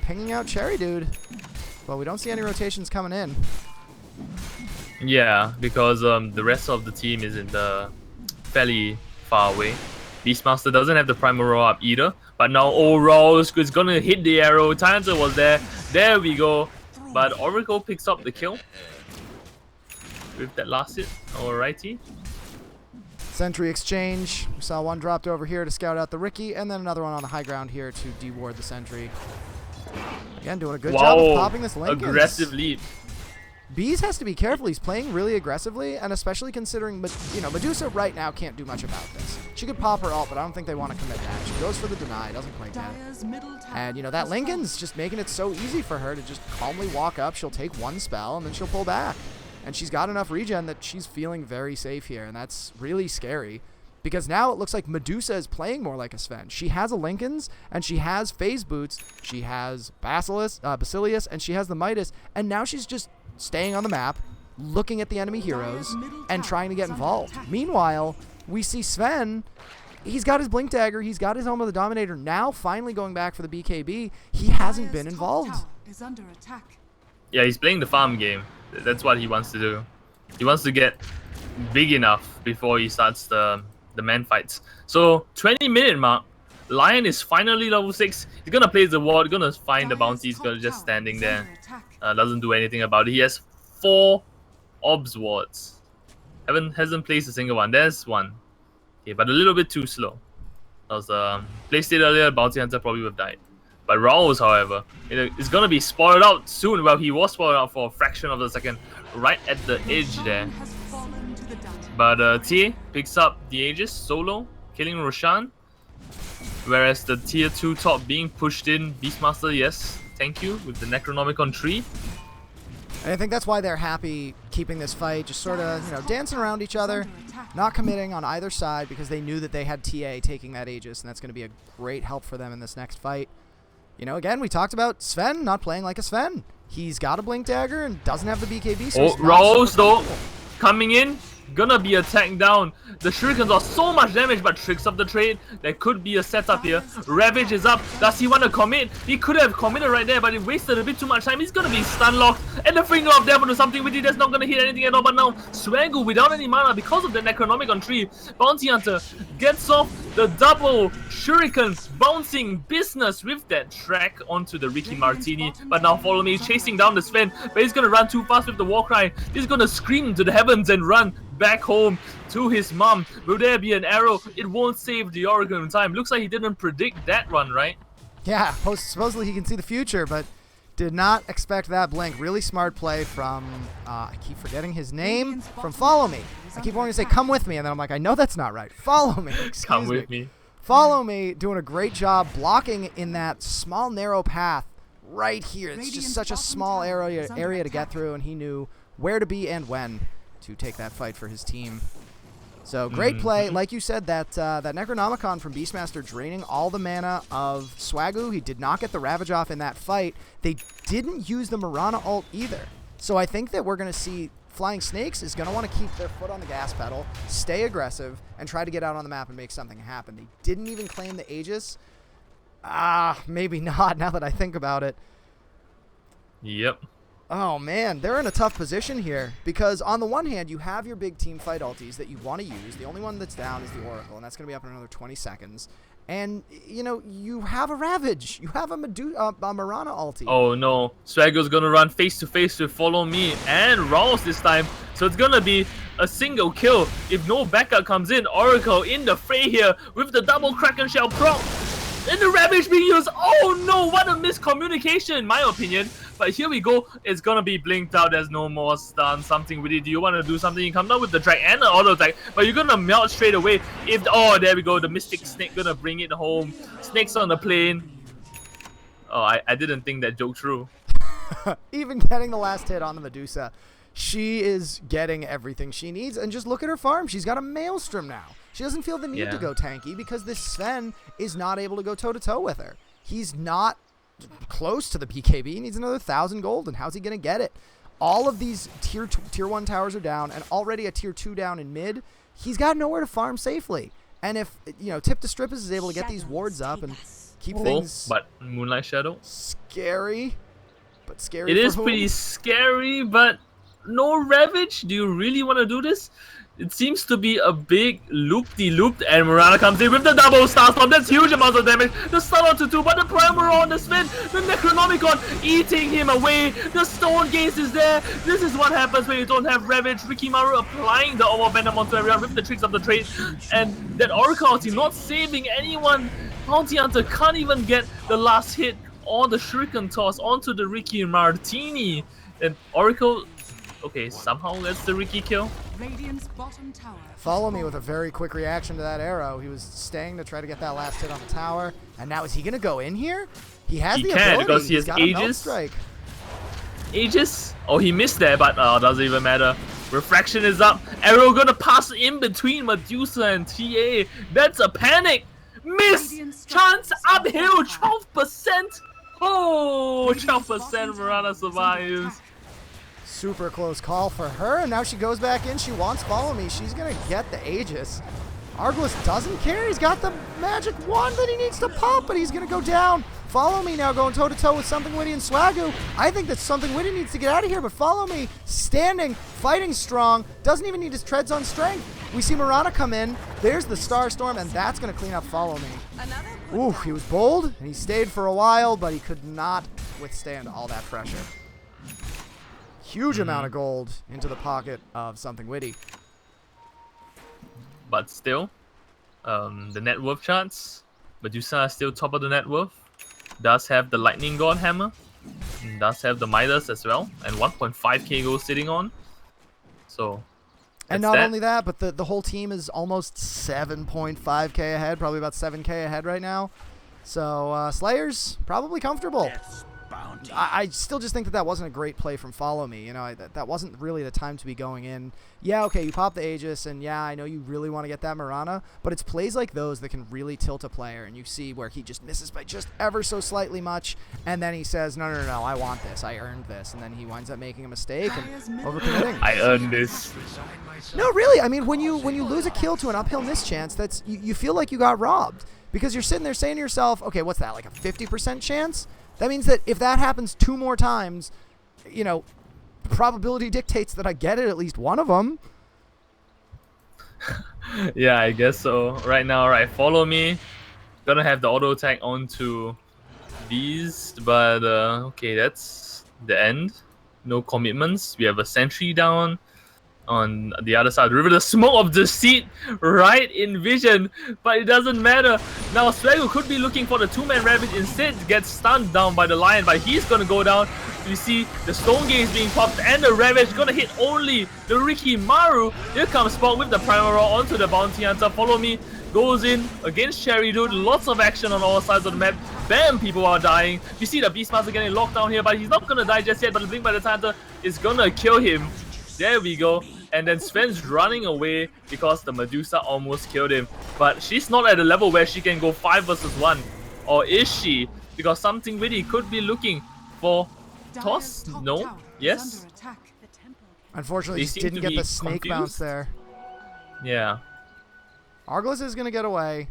Pinging out Cherry Dude. Well, we don't see any rotations coming in. Yeah, because the rest of the team is in the fairly far away. Beastmaster doesn't have the primal roll up either, but now Rose is gonna hit the arrow. Tianzi was there. There we go. But Oracle picks up the kill with that last hit. Alrighty. Sentry exchange. We saw one dropped over here to scout out the Ricky, and then another one on the high ground here to deward the Sentry. Again, doing a good job of popping this Lincoln. Aggressive lead. Bees has to be careful. He's playing really aggressively, and especially considering, Medusa right now can't do much about this. She could pop her ult, but I don't think they want to commit that. She goes for the deny, doesn't quite get it. And, that Lincoln's just making it so easy for her to just calmly walk up. She'll take one spell, and then she'll pull back. And she's got enough regen that she's feeling very safe here, and that's really scary. Because now it looks like Medusa is playing more like a Sven. She has a Lincoln's, and she has Phase Boots, she has Basilius, and she has the Midas, and now she's just staying on the map, looking at the enemy heroes, and trying to get involved. Meanwhile, we see Sven, he's got his Blink Dagger, he's got his Home of the Dominator, now finally going back for the BKB. He hasn't been involved. Yeah, he's playing the farm game. That's what he wants to do. He wants to get big enough before he starts the man fights. So 20-minute mark. Lion is finally level 6. He's gonna place the ward, gonna find the bounty, he's gonna just standing there. Doesn't do anything about it. He has 4 obs wards. Hasn't placed a single one. There's one. Okay, but a little bit too slow. That was placed it earlier, bounty hunter probably would have died. But Raoul's, however, is gonna be spotted out soon. Well, he was spotted out for a fraction of a second, right at the edge there. But TA picks up the Aegis solo, killing Roshan. Whereas the tier 2 top being pushed in, Beastmaster, yes, thank you, with the Necronomicon tree. And I think that's why they're happy keeping this fight, just sort of, dancing around each other, not committing on either side because they knew that they had TA taking that Aegis, and that's going to be a great help for them in this next fight. Again, we talked about Sven not playing like a Sven. He's got a Blink Dagger and doesn't have the BKB. So Rose, though, coming in. Gonna be attacked down. The shurikens are so much damage, but tricks of the trade. There could be a setup here. Ravage is up. Does he want to commit? He could have committed right there, but he wasted a bit too much time. He's gonna be stun locked. And the finger of death onto something with it that's not gonna hit anything at all. But now Swangu without any mana because of the Necronomicon tree. Bounty Hunter gets off the double shurikens, bouncing business with that track onto the Ricky Martini. But now follow me, chasing down the Sven. But he's gonna run too fast with the war cry. He's gonna scream to the heavens and run back home to his mom. Will there be an arrow? It won't save the Oracle in time. Looks like he didn't predict that run, right? Yeah, supposedly he can see the future, but did not expect that blink. Really smart play from, I keep forgetting his name, from Follow Me. I keep wanting to say, come with me, and then I'm like, I know that's not right. Follow me. Come with me. Follow Me, doing a great job blocking in that small, narrow path right here. It's just such a small area to get through, and he knew where to be and when to take that fight for his team. So great play. Like you said, that Necronomicon from Beastmaster draining all the mana of Swagoo. He did not get the Ravage off in that fight. They didn't use the Mirana ult either. So I think that we're going to see Flying Snakes is going to want to keep their foot on the gas pedal, stay aggressive, and try to get out on the map and make something happen. They didn't even claim the Aegis. Maybe not now that I think about it. Yep. Oh, man, they're in a tough position here because on the one hand, you have your big team fight ultis that you want to use. The only one that's down is the Oracle, and that's going to be up in another 20 seconds. And, you know, you have a Ravage. You have a Mirana ulti. Oh, no. Swaggo's going to run face-to-face with Follow Me and Rouse this time. So it's going to be a single kill if no backup comes in. Oracle in the fray here with the double Kraken Shell proc. And the Ravage being used. Oh, no. What a miscommunication, in my opinion. But here we go. It's gonna be blinked out. There's no more stun. Something with it. Do you want to do something? You come down with the drag and the auto attack, but you're gonna melt straight away. There we go. The Mystic Snake gonna bring it home. Snake's on the plane. Oh, I didn't think that joke through. Even getting the last hit on the Medusa, she is getting everything she needs. And just look at her farm. She's got a Maelstrom now. She doesn't feel the need to go tanky because this Sven is not able to go toe-to-toe with her. He's not close to the BKB. He needs another 1,000 gold, and how's he going to get it? All of these tier 1 towers are down, and already a tier 2 down in mid. He's got nowhere to farm safely. And if, you know, Tip to Strippers is able to get these wards up and keep things... But Moonlight Shadow? Scary. But scary It for is whom? pretty scary, but no Ravage? Do you really want to do this? It seems to be a big loop-de-loop, and Mirana comes in with the double Starstorm. That's huge amounts of damage. The stun onto 2, but the Primer on the spin. The Necronomicon eating him away. The Stone Gaze is there. This is what happens when you don't have Ravage. Rikimaru applying the Overvenom onto everyone with the tricks of the trade. And that Oracle ulti not saving anyone. Bounty Hunter can't even get the last hit or the Shuriken toss onto the Ricky Martini. And Oracle, okay, somehow gets the Ricky kill. Radiant's bottom tower. Follow Me with a very quick reaction to that arrow. He was staying to try to get that last hit on the tower. And now is he going to go in here? He has the ability. Because he has got a Melt Aegis. Strike. Aegis? Oh, he missed there, but doesn't even matter. Refraction is up. Arrow gonna pass in between Medusa and TA. That's a panic. Miss! Chance uphill, 12%. Oh, 12% Mirana survives. Super close call for her, and now she goes back in. She wants Follow Me. She's going to get the Aegis. Arglist doesn't care. He's got the magic wand that he needs to pop, but he's going to go down. Follow Me now going toe-to-toe with Something Witty and Swagoo. I think that Something Witty needs to get out of here, but Follow Me standing, fighting strong, doesn't even need his treads on strength. We see Mirana come in. There's the Starstorm, and that's going to clean up Follow Me. Ooh, he was bold, and he stayed for a while, but he could not withstand all that pressure. Huge amount of gold into the pocket of Something Witty. But still, the net worth charts, Medusa is still top of the net worth. Does have the Lightning God Hammer. Does have the Midas as well. And 1.5k gold sitting on. So, and not only that, but the whole team is almost 7.5k ahead. Probably about 7k ahead right now. So, SlayerS probably comfortable. I still just think that wasn't a great play from Follow Me. You know, that wasn't really the time to be going in. Yeah, okay, you pop the Aegis, and yeah, I know you really want to get that Mirana, but it's plays like those that can really tilt a player, and you see where he just misses by just ever so slightly much, and then he says, no, I want this, I earned this, and then he winds up making a mistake and overcommitting. I earned this. No, really, I mean, when you lose a kill to an uphill mischance, that's you feel like you got robbed, because you're sitting there saying to yourself, okay, what's that, like a 50% chance? That means that if that happens 2 more times, you know, probability dictates that I get it at least one of them. Yeah, I guess so. Right now, Follow Me. Gonna have the auto attack onto Beast, but okay, that's the end. No commitments. We have a sentry down. on the other side of the river. The smoke of deceit right in vision, but it doesn't matter. Now Swaggle could be looking for the two-man Ravage, instead gets stunned down by the Lion, but he's gonna go down. You see the Stone Gaze being popped and the Ravage gonna hit only the Rikimaru. Here comes Spock with the Primal Roar onto the Bounty Hunter. Follow me. Goes in against Cherry Dude. Lots of action on all sides of the map. Bam! People are dying. You see the Beastmaster getting locked down here, but he's not gonna die just yet. But the Blink by the Hunter is gonna kill him. There we go. And then Sven's running away because the Medusa almost killed him. But she's not at a level where she can go 5 versus 1. Or is she? Because something witty could be looking for toss? No? Yes? Unfortunately, just didn't get the snake bounce there. Yeah. Arglist is going to get away.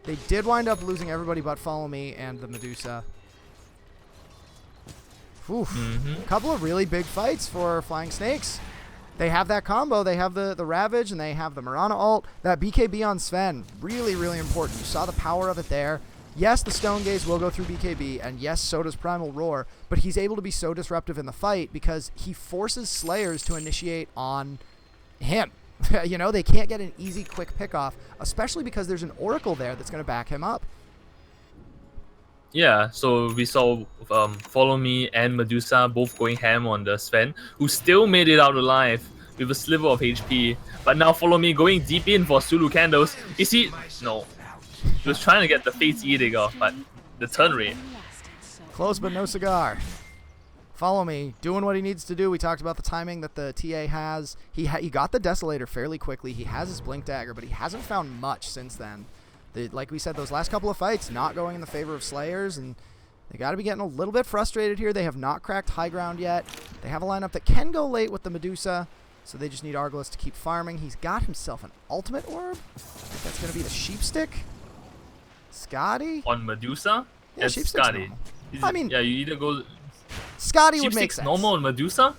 They did wind up losing everybody but Follow Me and the Medusa. Oof. A couple of really big fights for Flying Snakes. They have that combo. They have the Ravage and they have the Mirana ult. That BKB on Sven, really, really important. You saw the power of it there. Yes, the Stone Gaze will go through BKB, and yes, so does Primal Roar, but he's able to be so disruptive in the fight because he forces SlayerS to initiate on him. You know, they can't get an easy, quick pick-off, especially because there's an Oracle there that's going to back him up. Yeah, so we saw Follow Me and Medusa both going ham on the Sven, who still made it out alive with a sliver of HP. But now Follow Me going deep in for Sulu Candles. You see, no. He was trying to get the Fate's Edict off, but the turn rate. Close but no cigar. Follow Me, doing what he needs to do. We talked about the timing that the TA has. He got the Desolator fairly quickly. He has his Blink Dagger, but he hasn't found much since then. Like we said, those last couple of fights not going in the favor of SlayerS, and they got to be getting a little bit frustrated here. They have not cracked high ground yet. They have a lineup that can go late with the Medusa, so they just need Arglist to keep farming. He's got himself an Ultimate Orb. I think that's going to be the Sheep Stick. Scotty? On Medusa? Yeah, Sheep Stick's normal. I mean, yeah, you either go... Scotty would make sense. Normal on Medusa?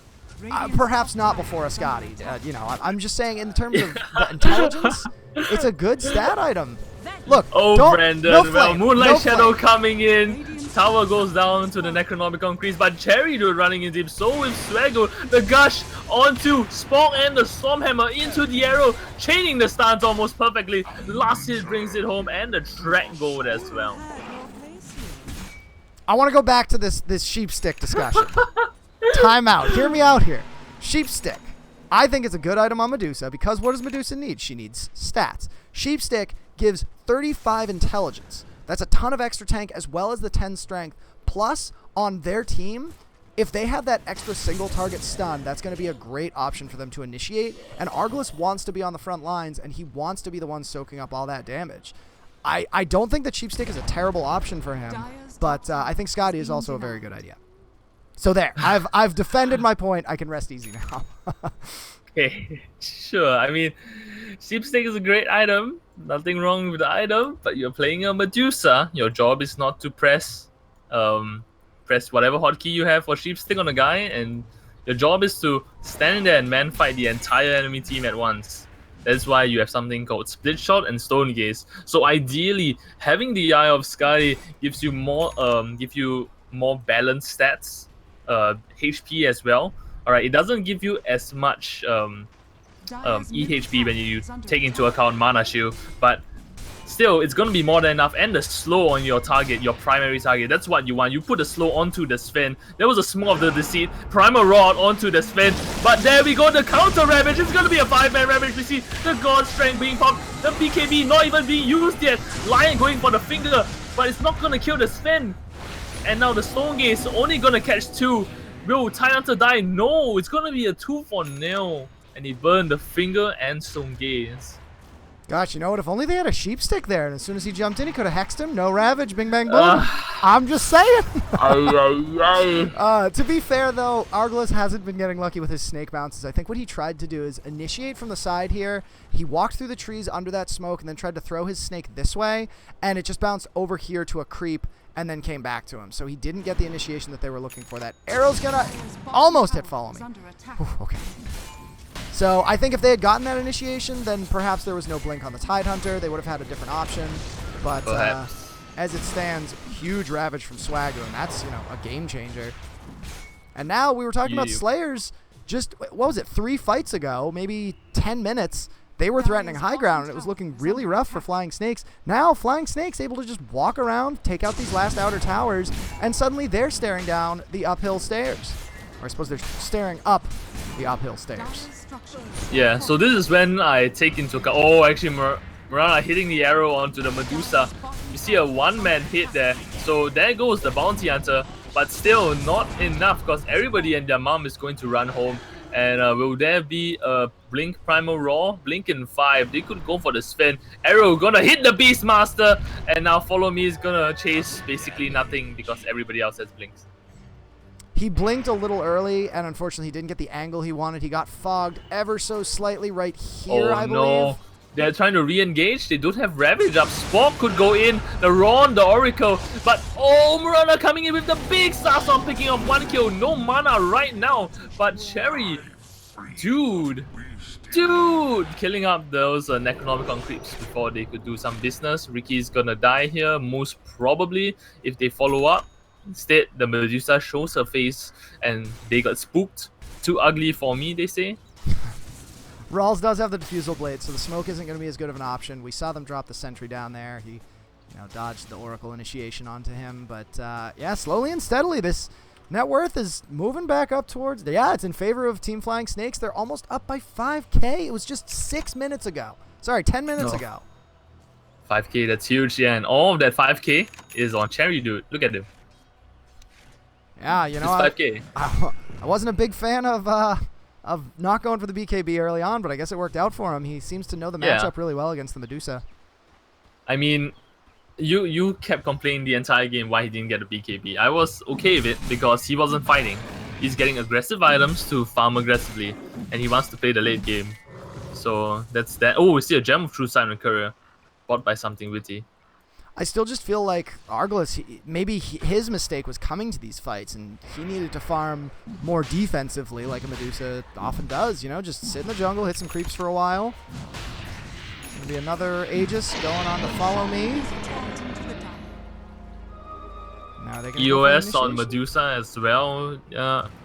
Perhaps not before a Scotty. You know, I'm just saying in terms of the intelligence, it's a good stat item. Look, Brandon, no flame, Moonlight no Shadow flame. coming in. Tower goes down to the Necronomicon crease, but Cherry Dude running in deep. So with Swaggle, the Gush onto Spock and the Stormhammer into the arrow, chaining the stance almost perfectly. Last hit brings it home, and the track gold as well. I want to go back to this Sheep Stick discussion. Time out. Hear me out here. Sheep Stick. I think it's a good item on Medusa because what does Medusa need? She needs stats. Sheep Stick gives 35 intelligence. That's a ton of extra tank as well as the 10 strength. Plus, on their team, if they have that extra single target stun, that's going to be a great option for them to initiate. And Arglist wants to be on the front lines, and he wants to be the one soaking up all that damage. I don't think that Sheep Stick is a terrible option for him, but I think Scotty is also a very good idea. So there, I've defended my point. I can rest easy now. Okay, sure. I mean, Sheep Stick is a great item. Nothing wrong with the item, but you're playing a Medusa. Your job is not to press whatever hotkey you have for Sheep Stick on a guy, and your job is to stand there and man fight the entire enemy team at once. That's why you have something called Split Shot and Stone Gaze. So ideally, having the Eye of Sky gives you more balanced stats, HP as well. Alright, it doesn't give you as much EHP when you take into account Mana Shield, but still, it's going to be more than enough. And the slow on your target, your primary target, that's what you want. You put the slow onto the Sven. There was a smoke of the deceit. Primal Rod onto the Sven. But there we go, the counter Ravage. It's going to be a 5-man Ravage. We see the God Strength being popped. The BKB not even being used yet. Lion going for the finger, but it's not going to kill the Sven. And now the Stone Gaze only going to catch 2. Will Tidehunter die? No, it's going to be a 2 for Nail. And he burned the finger and Stone Gaze. Gosh, you know what? If only they had a Sheep Stick there, and as soon as he jumped in, he could have hexed him. No Ravage, bing, bang, boom. I'm just saying. To be fair, though, Arglist hasn't been getting lucky with his snake bounces. I think what he tried to do is initiate from the side here. He walked through the trees under that smoke and then tried to throw his snake this way, and it just bounced over here to a creep and then came back to him. So he didn't get the initiation that they were looking for. That arrow's going to almost hit Follow Me. Whew, okay. So I think if they had gotten that initiation, then perhaps there was no blink on the Tidehunter. They would have had a different option. But as it stands, huge Ravage from Swaggle, and that's, you know, a game changer. And now we were talking about SlayerS. just, what was it, 3 fights ago, maybe 10 minutes, they were threatening high ground, and it was looking really rough for Flying Snakes. Now, Flying Snakes able to just walk around, take out these last outer towers, and suddenly they're staring down the uphill stairs. Or I suppose they're staring up the uphill stairs. Yeah, so this is when I take into account... Oh, actually, Mirana hitting the arrow onto the Medusa. You see a one-man hit there. So there goes the Bounty Hunter, but still not enough because everybody and their mom is going to run home. And will there be a Blink Primal Raw? Blink in 5. They could go for the spin. Arrow gonna hit the Beastmaster. And now Follow Me is gonna chase basically nothing because everybody else has blinks. He blinked a little early, and unfortunately he didn't get the angle he wanted. He got fogged ever so slightly right here, I believe. No. They're trying to re-engage. They don't have Ravage up. Spock could go in. The Ron, the Oracle. But, oh, Mirana coming in with the big Sarsong, picking up 1 kill. No mana right now. But Cherry, dude, killing up those Necronomicon creeps before they could do some business. Ricky's gonna die here, most probably, if they follow up. Instead, the Medusa shows her face, and they got spooked. Too ugly for me, they say. Rawls does have the Diffusal Blade, so the smoke isn't going to be as good of an option. We saw them drop the sentry down there. He, dodged the Oracle initiation onto him. But, yeah, slowly and steadily, this net worth is moving back up towards... Yeah, it's in favor of Team Flying Snakes. They're almost up by 5K. It was just 6 minutes ago. Sorry, 10 minutes ago. 5K, that's huge. Yeah, and all of that 5K is on Cherry, dude. Look at him. Yeah, It's 5K. I wasn't a big fan of not going for the BKB early on, but I guess it worked out for him. He seems to know the matchup really well against the Medusa. I mean, you kept complaining the entire game why he didn't get a BKB. I was okay with it because he wasn't fighting. He's getting aggressive items to farm aggressively, and he wants to play the late game. So that's that. Oh, we see a Gem of True Siren Courier bought by something witty. I still just feel like Arglist, maybe his mistake was coming to these fights, and he needed to farm more defensively like a Medusa often does, just sit in the jungle, hit some creeps for a while. Gonna be another Aegis going on to Follow Me. Now they're gonna EOS on Medusa as well.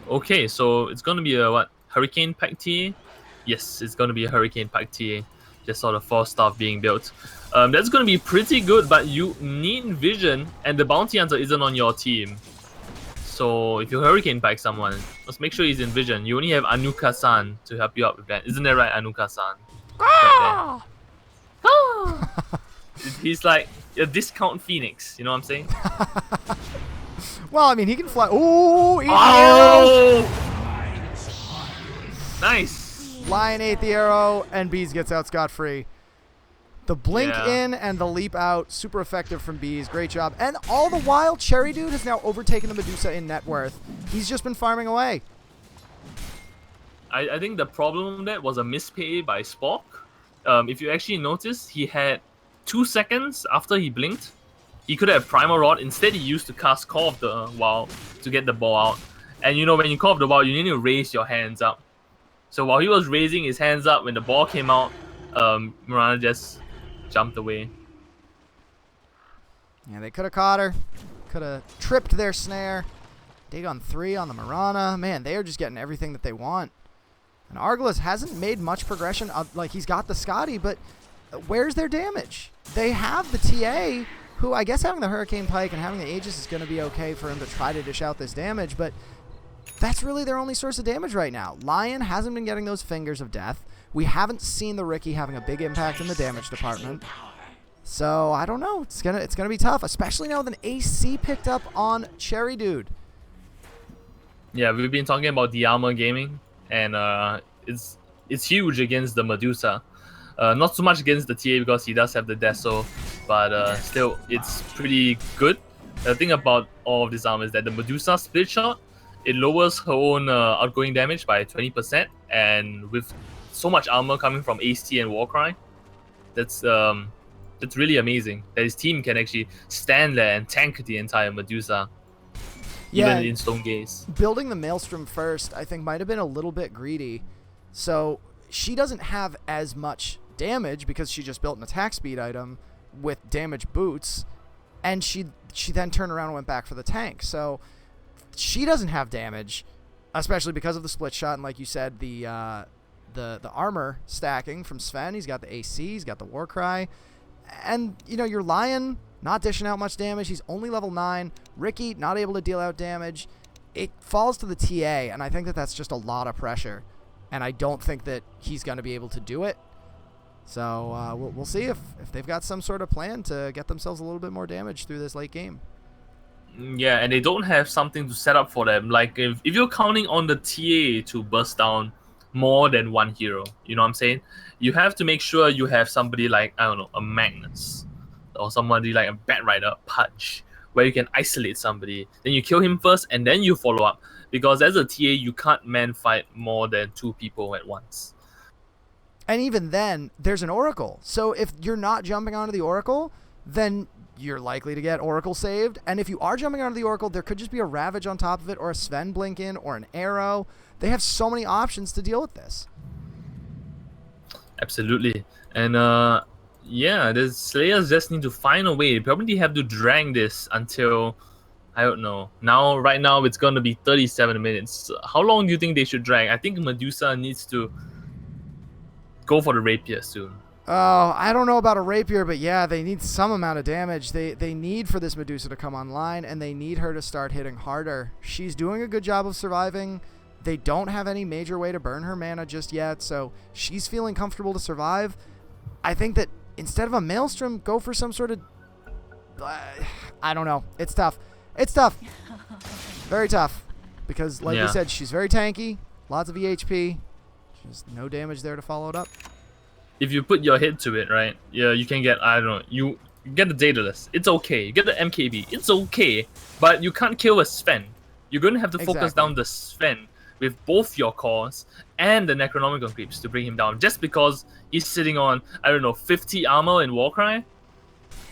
Okay, so it's gonna be a Hurricane Pack TA? Yes, it's gonna be a Hurricane Pack TA. Just saw the 4 stuff being built. That's going to be pretty good, but you need vision, and the Bounty Hunter isn't on your team. So if you Hurricane Pack someone, let's make sure he's in vision. You only have Anuka-san to help you out with that. Isn't that right, Anuka-san? Ah! He's like a discount Phoenix, you know what I'm saying? Well, I mean, he can fly. Ooh, Nice! Lion ate the arrow, and Bees gets out scot-free. The blink in and the leap out, super effective from Bees. Great job. And all the while, Cherry Dude has now overtaken the Medusa in net worth. He's just been farming away. I think the problem with that was a mispay by Spock. If you actually notice, he had 2 seconds after he blinked. He could have Primal Rod. Instead, he used to cast Call of the Wild to get the ball out. And when you Call of the Wild, you need to raise your hands up. So while he was raising his hands up, when the ball came out, Mirana just jumped away. Yeah, they could have caught her. Could have tripped their snare. Dagon 3 on the Mirana. Man, they are just getting everything that they want. And Arglist hasn't made much progression. Like, he's got the Scotty, but where's their damage? They have the TA, who I guess having the Hurricane Pike and having the Aegis is going to be okay for him to try to dish out this damage, but that's really their only source of damage right now. Lion hasn't been getting those Fingers of Death. We haven't seen the Ricky having a big impact in the damage department. So, I don't know. It's gonna be tough, especially now with an AC picked up on Cherry Dude. Yeah, we've been talking about the armor gaming, and it's huge against the Medusa. Not so much against the TA because he does have the Deso, but still, it's pretty good. The thing about all of this armor is that the Medusa split shot, it lowers her own outgoing damage by 20%, and with so much armor coming from Ace-T and Warcry, that's really amazing that his team can actually stand there and tank the entire Medusa, even in Stone Gaze. Building the Maelstrom first, I think, might have been a little bit greedy. So she doesn't have as much damage because she just built an attack speed item with damage boots, and she then turned around and went back for the tank. So she doesn't have damage. especially because of the split shot and, like you said, the armor stacking from Sven. He's got the AC, he's got the Warcry, and your Lion not dishing out much damage. He's only level 9. Ricky not able to deal out damage. It falls to the TA, and I think that that's just a lot of pressure, and I don't think that he's going to be able to do it. So we'll see if they've got some sort of plan to get themselves a little bit more damage through this late game. Yeah, and they don't have something to set up for them. Like if you're counting on the TA to burst down more than one hero, you know what I'm saying? You have to make sure you have somebody like, I don't know, a Magnus, or somebody like a Bat Rider, Pudge, where you can isolate somebody. Then you kill him first, and then you follow up. Because as a TA, you can't man fight more than 2 people at once. And even then, there's an Oracle. So if you're not jumping onto the Oracle, then you're likely to get Oracle saved. And if you are jumping onto the Oracle, there could just be a Ravage on top of it, or a Sven blink in, or an arrow. They have so many options to deal with this. Absolutely. And yeah, the Slayers just need to find a way. They probably have to drag this until, I don't know. Right now, it's going to be 37 minutes. How long do you think they should drag? I think Medusa needs to go for the Rapier soon. Oh, I don't know about a Rapier, but yeah, they need some amount of damage. They need for this Medusa to come online, and they need her to start hitting harder. She's doing a good job of surviving. They don't have any major way to burn her mana just yet, so she's feeling comfortable to survive. I think that instead of a Maelstrom, go for some sort of... I don't know. It's tough. It's tough. Very tough. Because, like we said, she's very tanky. Lots of EHP. There's no damage there to follow it up. If you put your head to it, right? Yeah, you can get, I don't know, you get the Daedalus. It's okay. You get the MKB. It's okay. But you can't kill a Sven. You're going to have to focus down the Sven with both your cores and the Necronomicon creeps to bring him down. Just because he's sitting on, I don't know, 50 armor in Warcry.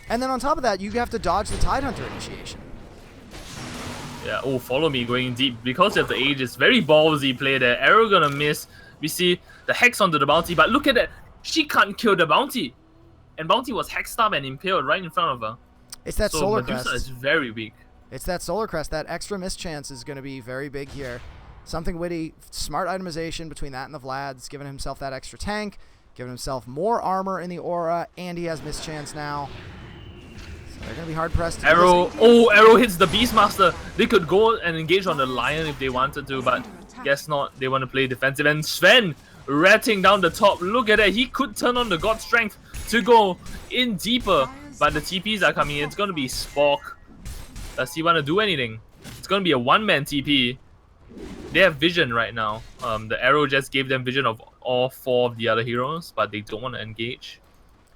And then on top of that, you have to dodge the Tidehunter initiation. Yeah, oh, follow me going deep. Because of the age, it's very ballsy play there. Arrow gonna miss. We see the Hex onto the Bounty, but look at that. She can't kill the Bounty. And Bounty was hexed up and impaled right in front of her. It's that Solar Medusa Crest. is very weak. It's that Solar Crest. That extra miss chance is going to be very big here. Something witty, smart itemization between that and the Vlad's, giving himself that extra tank, giving himself more armor in the aura, and he has miss chance now. So they're going to be hard pressed. Arrow, oh, Arrow hits the Beastmaster. They could go and engage on the Lion if they wanted to, but guess not. They want to play defensive. And Sven ratting down the top. Look at that. He could turn on the God Strength to go in deeper, but the TPs are coming in. It's going to be Spork. Does he want to do anything? It's going to be a one-man TP. They have vision right now. The Arrow just gave them vision of all 4 of the other heroes, but they don't want to engage.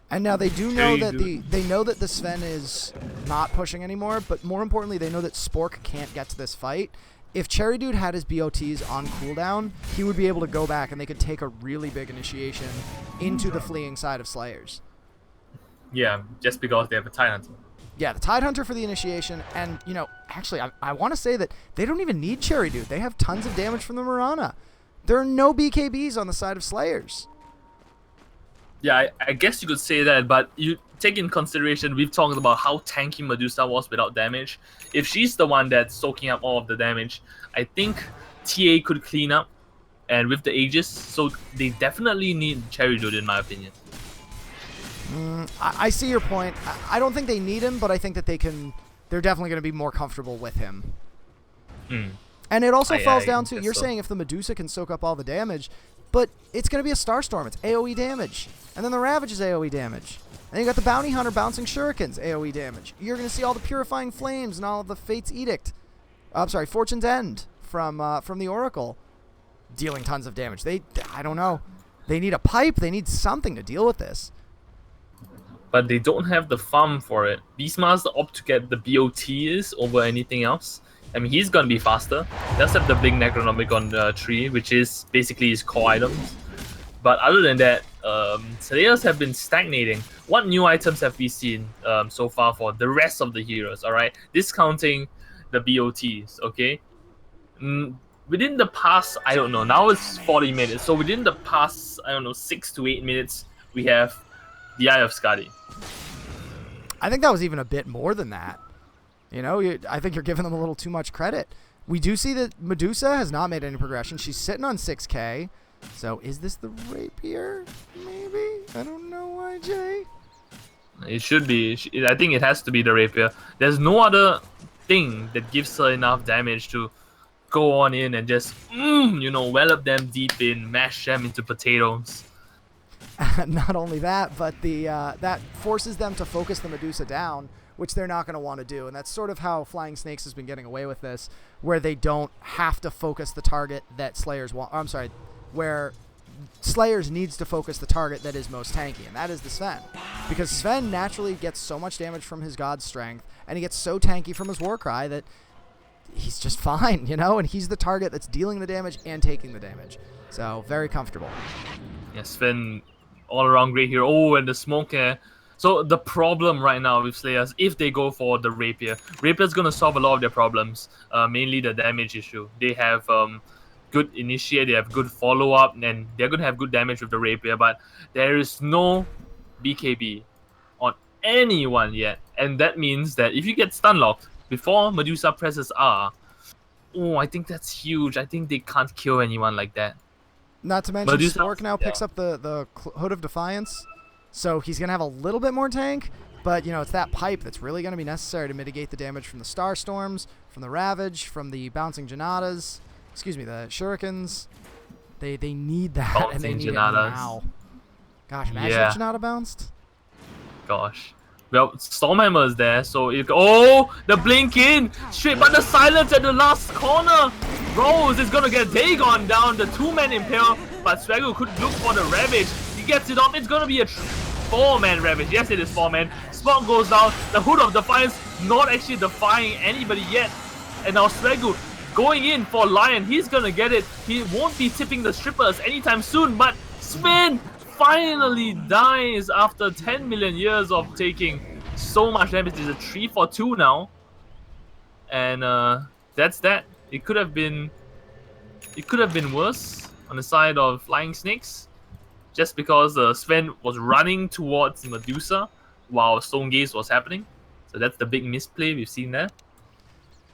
And now they do know that they know that the Sven is not pushing anymore, but more importantly, they know that Spork can't get to this fight. If Cherry Dude had his BOTs on cooldown, he would be able to go back and they could take a really big initiation into the fleeing side of SlayerS. Yeah, just because they have a Tidehunter. Yeah, the Tidehunter for the initiation, and, actually, I want to say that they don't even need Cherry Dude. They have tons of damage from the Mirana. There are no BKBs on the side of SlayerS. Yeah, I guess you could say that, but you take in consideration, we've talked about how tanky Medusa was without damage. If she's the one that's soaking up all of the damage, I think TA could clean up, and with the Aegis, so they definitely need Cherry Dude in my opinion. I see your point. I don't think they need him, but I think that they're definitely going to be more comfortable with him. And it also falls down to, you're saying if the Medusa can soak up all the damage, but it's going to be a Starstorm. It's AoE damage. And then the Ravage is AoE damage. And you got the Bounty Hunter bouncing shurikens, AoE damage. You're going to see all the Purifying Flames and all of the Fate's Edict. I'm sorry, Fortune's End from the Oracle, dealing tons of damage. I don't know. They need a pipe. They need something to deal with this. But they don't have the farm for it. Beastmaster opt to get the BOTs over anything else. I mean, he's going to be faster. He does have the big Necronomicon tree, which is basically his core items. But other than that, Slayers have been stagnating. What new items have we seen so far for the rest of the heroes, alright? Discounting the BOTs, okay? Within the past, I don't know, now it's 40 minutes. So within the past, I don't know, 6 to 8 minutes, we have the Eye of Skadi. I think that was even a bit more than that. I think you're giving them a little too much credit. We do see that Medusa has not made any progression. She's sitting on 6k. So is this the rapier? Maybe? I don't know, YJ. It should be. I think it has to be the rapier. There's no other thing that gives her enough damage to go on in and just, wallop them deep in, mash them into potatoes. Not only that, but that forces them to focus the Medusa down, which they're not going to want to do. And that's sort of how Flying Snakes has been getting away with this, where they don't have to focus the target that SlayerS want. I'm sorry, where SlayerS needs to focus the target that is most tanky, and that is the Sven. Because Sven naturally gets so much damage from his God's Strength, and he gets so tanky from his Warcry that he's just fine, and he's the target that's dealing the damage and taking the damage. So, very comfortable. Yeah, Sven, all around great hero. Oh, and the smoke here. So, the problem right now with SlayerS, if they go for the rapier, rapier's going to solve a lot of their problems, mainly the damage issue. They have good initiate, they have good follow-up, and they're going to have good damage with the rapier, but there is no BKB on anyone yet, and that means that if you get stun locked before Medusa presses R, I think that's huge. I think they can't kill anyone like that. Not to mention, Medusa, Stork now picks up the Hood of Defiance, so he's going to have a little bit more tank, but, it's that pipe that's really going to be necessary to mitigate the damage from the Star Storms, from the Ravage, from the Bouncing Janatas, the Shurikens. They need that, Bouncing and they need Janatas. it now. Gosh, imagine if Janata bounced. Gosh. Well, Stormhammer is there, so the blink in! Straight, but the silence at the last corner! Rose is gonna get Dagon down, the 2-man Impale, but Swaggle could look for the Ravage. He gets it off, it's gonna be a 4-man Ravage. Yes, it is 4-man. Spot goes down, the Hood of Defiance not actually defying anybody yet. And now Swaggle going in for Lion, he's gonna get it. He won't be tipping the strippers anytime soon, but Spin finally dies after 10 million years of taking so much damage. It's a 3 for 2 now. And that's that. It could have been worse on the side of Flying Snakes, just because Sven was running towards Medusa while Stone Gaze was happening. So that's the big misplay we've seen there.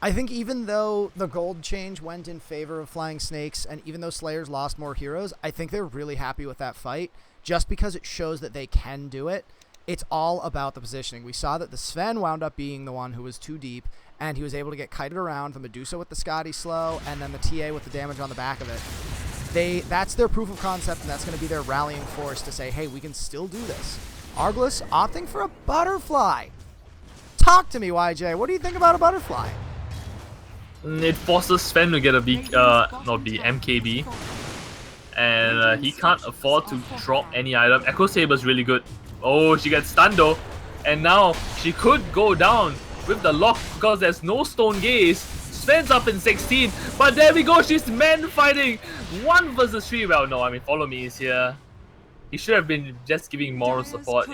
I think even though the gold change went in favor of Flying Snakes, and even though SlayerS lost more heroes, I think they're really happy with that fight, just because it shows that they can do it. It's all about the positioning. We saw that the Sven wound up being the one who was too deep, and he was able to get kited around, the Medusa with the Scotty slow, and then the TA with the damage on the back of it. That's their proof of concept, and that's going to be their rallying force to say, hey, we can still do this. Arglist opting for a butterfly. Talk to me, YJ. What do you think about a butterfly? It forces Sven to get a MKB, and he can't afford to drop any item. Echo Saber's really good. Oh, she gets stunned though, and now she could go down with the lock because there's no Stone Gaze. Sven's up in 16, but there we go. She's man fighting 1 versus 3. Well, no, I mean Follow Me is here. He should have been just giving moral support,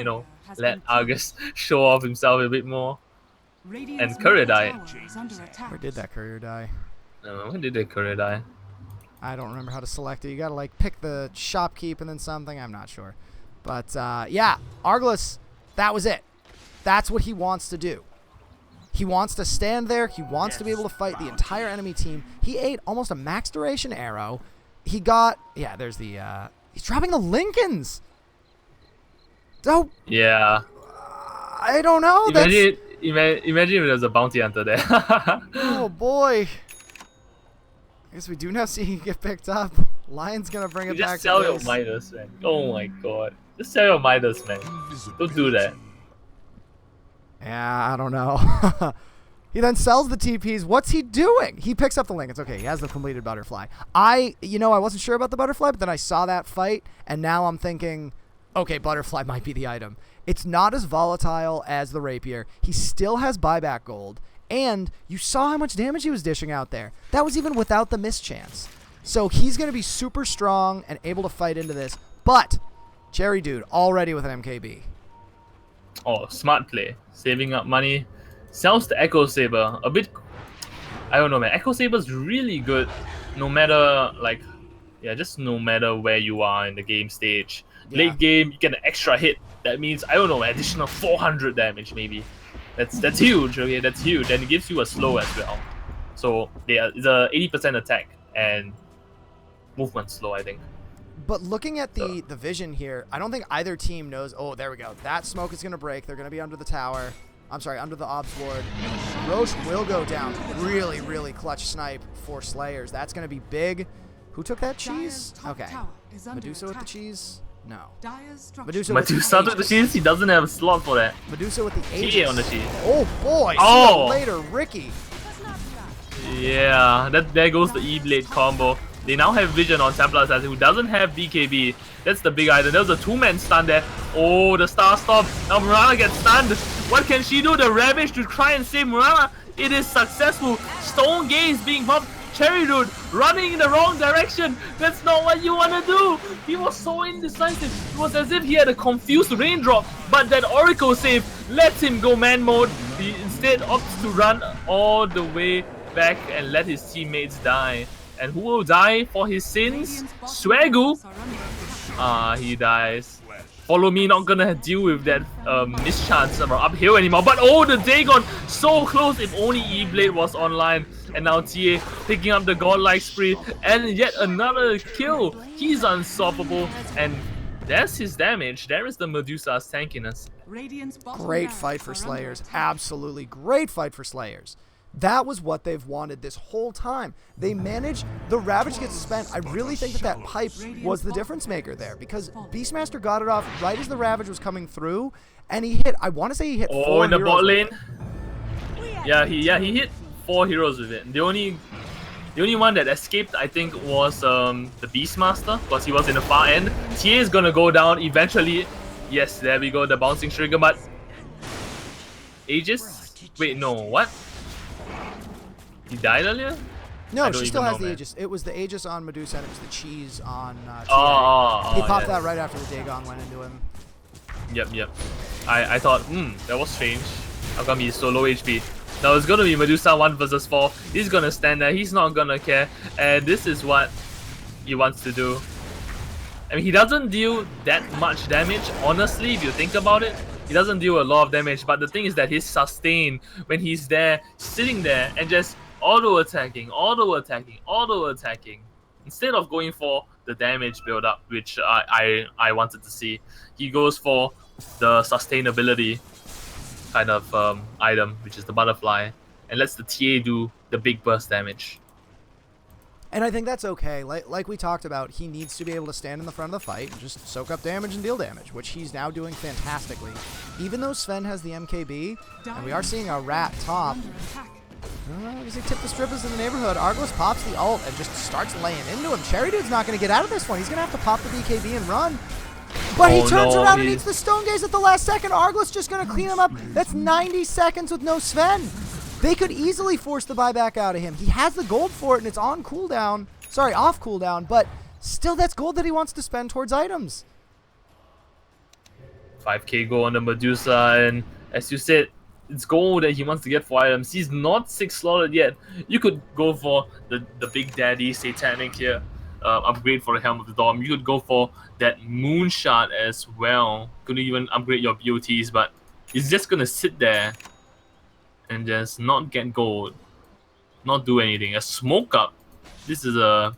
let Argus show off himself a bit more. And Courier died. Where did that Courier die? No, when did the Courier die? I don't remember how to select it. You gotta pick the shopkeep and then something. I'm not sure. But yeah, Arglist, that was it. That's what he wants to do. He wants to stand there. He wants to be able to fight the entire enemy team. He ate almost a max duration arrow. He got, there's the, he's dropping the Lincolns. So, yeah. I don't know. Imagine if there's a bounty hunter there. Oh boy. I guess we do now see he get picked up. Lion's gonna bring it back to sell your base. Midas, man. Oh my god. Just sell your Midas, man. Don't do that. Yeah, I don't know. He then sells the TPs. What's he doing? He picks up the Lincolns. Okay, he has the completed butterfly. I wasn't sure about the butterfly, but then I saw that fight, and now I'm thinking, okay, butterfly might be the item. It's not as volatile as the rapier. He still has buyback gold, and you saw how much damage he was dishing out there. That was even without the mischance. So he's going to be super strong and able to fight into this, but Cherry Dude already with an MKB. Oh, smart play. Saving up money. Sells the Echo Saber. A bit... I don't know, man. Echo Saber's really good no matter, just no matter where you are in the game stage. Yeah. Late game, you get an extra hit. That means, I don't know, additional 400 damage maybe. That's huge, okay? That's huge. And it gives you a slow as well. So it's a 80% attack and movement slow, I think. But looking at the vision here, I don't think either team knows. Oh, there we go. That smoke is going to break. They're going to be under the tower. I'm sorry, under the obs ward. Roche will go down. Really, really clutch snipe for SlayerS. That's going to be big. Who took that cheese? Okay. Medusa with the cheese? No. Medusa with the cheese? He doesn't have a slot for that. Medusa with the Aegis on the cheese. Oh, boy. Oh! Later, Ricky. Yeah, there goes the E-Blade combo. They now have Vision on Templar Assassin, who doesn't have BKB. That's the big item. There was a two-man stun there. Oh, the Star Storm. Now Mirana gets stunned. What can she do? The Ravage to try and save Mirana. It is successful. Stone Gaze being popped. Cherry Dude running in the wrong direction. That's not what you want to do. He was so indecisive. It was as if he had a confused raindrop. But that Oracle save lets him go man mode. He instead opts to run all the way back and let his teammates die. And who will die for his sins? Swagoo. He dies. Follow me, not gonna deal with that mischance uphill anymore. But oh, the Dagon, so close. If only E-Blade was online. And now TA picking up the godlike spree. And yet another kill. He's unstoppable. And that's his damage. There is the Medusa's tankiness. Great fight for SlayerS. Absolutely great fight for SlayerS. That was what they've wanted this whole time. They managed, the Ravage gets spent. I really think that pipe was the difference maker there, because Beastmaster got it off right as the Ravage was coming through, and he hit, I want to say he hit 4 in the heroes bot lane. Yeah, he hit 4 heroes with it. The only one that escaped, I think, was the Beastmaster, because he was in the far end. TA is gonna go down eventually. Yes, there we go, the bouncing trigger, but Aegis? Wait, no, what? He died earlier? No, she still has the Aegis. It was the Aegis on Medusa and it was the cheese on TA. He popped that right after the Dagon went into him. Yep. I thought, that was strange. How come he's so low HP? Now it's gonna be Medusa 1 versus 4. He's gonna stand there, he's not gonna care. And this is what he wants to do. I mean, he doesn't deal that much damage, honestly, if you think about it. He doesn't deal a lot of damage, but the thing is that his sustain, when he's there, sitting there, and just auto-attacking, instead of going for the damage build-up, which I wanted to see, he goes for the sustainability kind of item, which is the butterfly, and lets the TA do the big burst damage. And I think that's okay. Like we talked about, he needs to be able to stand in the front of the fight and just soak up damage and deal damage, which he's now doing fantastically. Even though Sven has the MKB, and we are seeing a rat top, does he tip the strippers in the neighborhood? Arglist pops the ult and just starts laying into him. Cherry Dude's not going to get out of this one. He's going to have to pop the BKB and run. But he turns around and eats the Stone Gaze at the last second. Arglist just going to clean him up. That's 90 seconds with no Sven. They could easily force the buyback out of him. He has the gold for it, and it's on cooldown. Sorry, off cooldown, but still that's gold that he wants to spend towards items. 5k gold on the Medusa, and as you said, it's gold that he wants to get for items. He's not 6 slotted yet. You could go for the Big Daddy Satanic here, upgrade for the Helm of the Dome. You could go for that Moonshot as well. Couldn't even upgrade your BOTs, but he's just gonna sit there and just not get gold, not do anything. A smoke up. This is a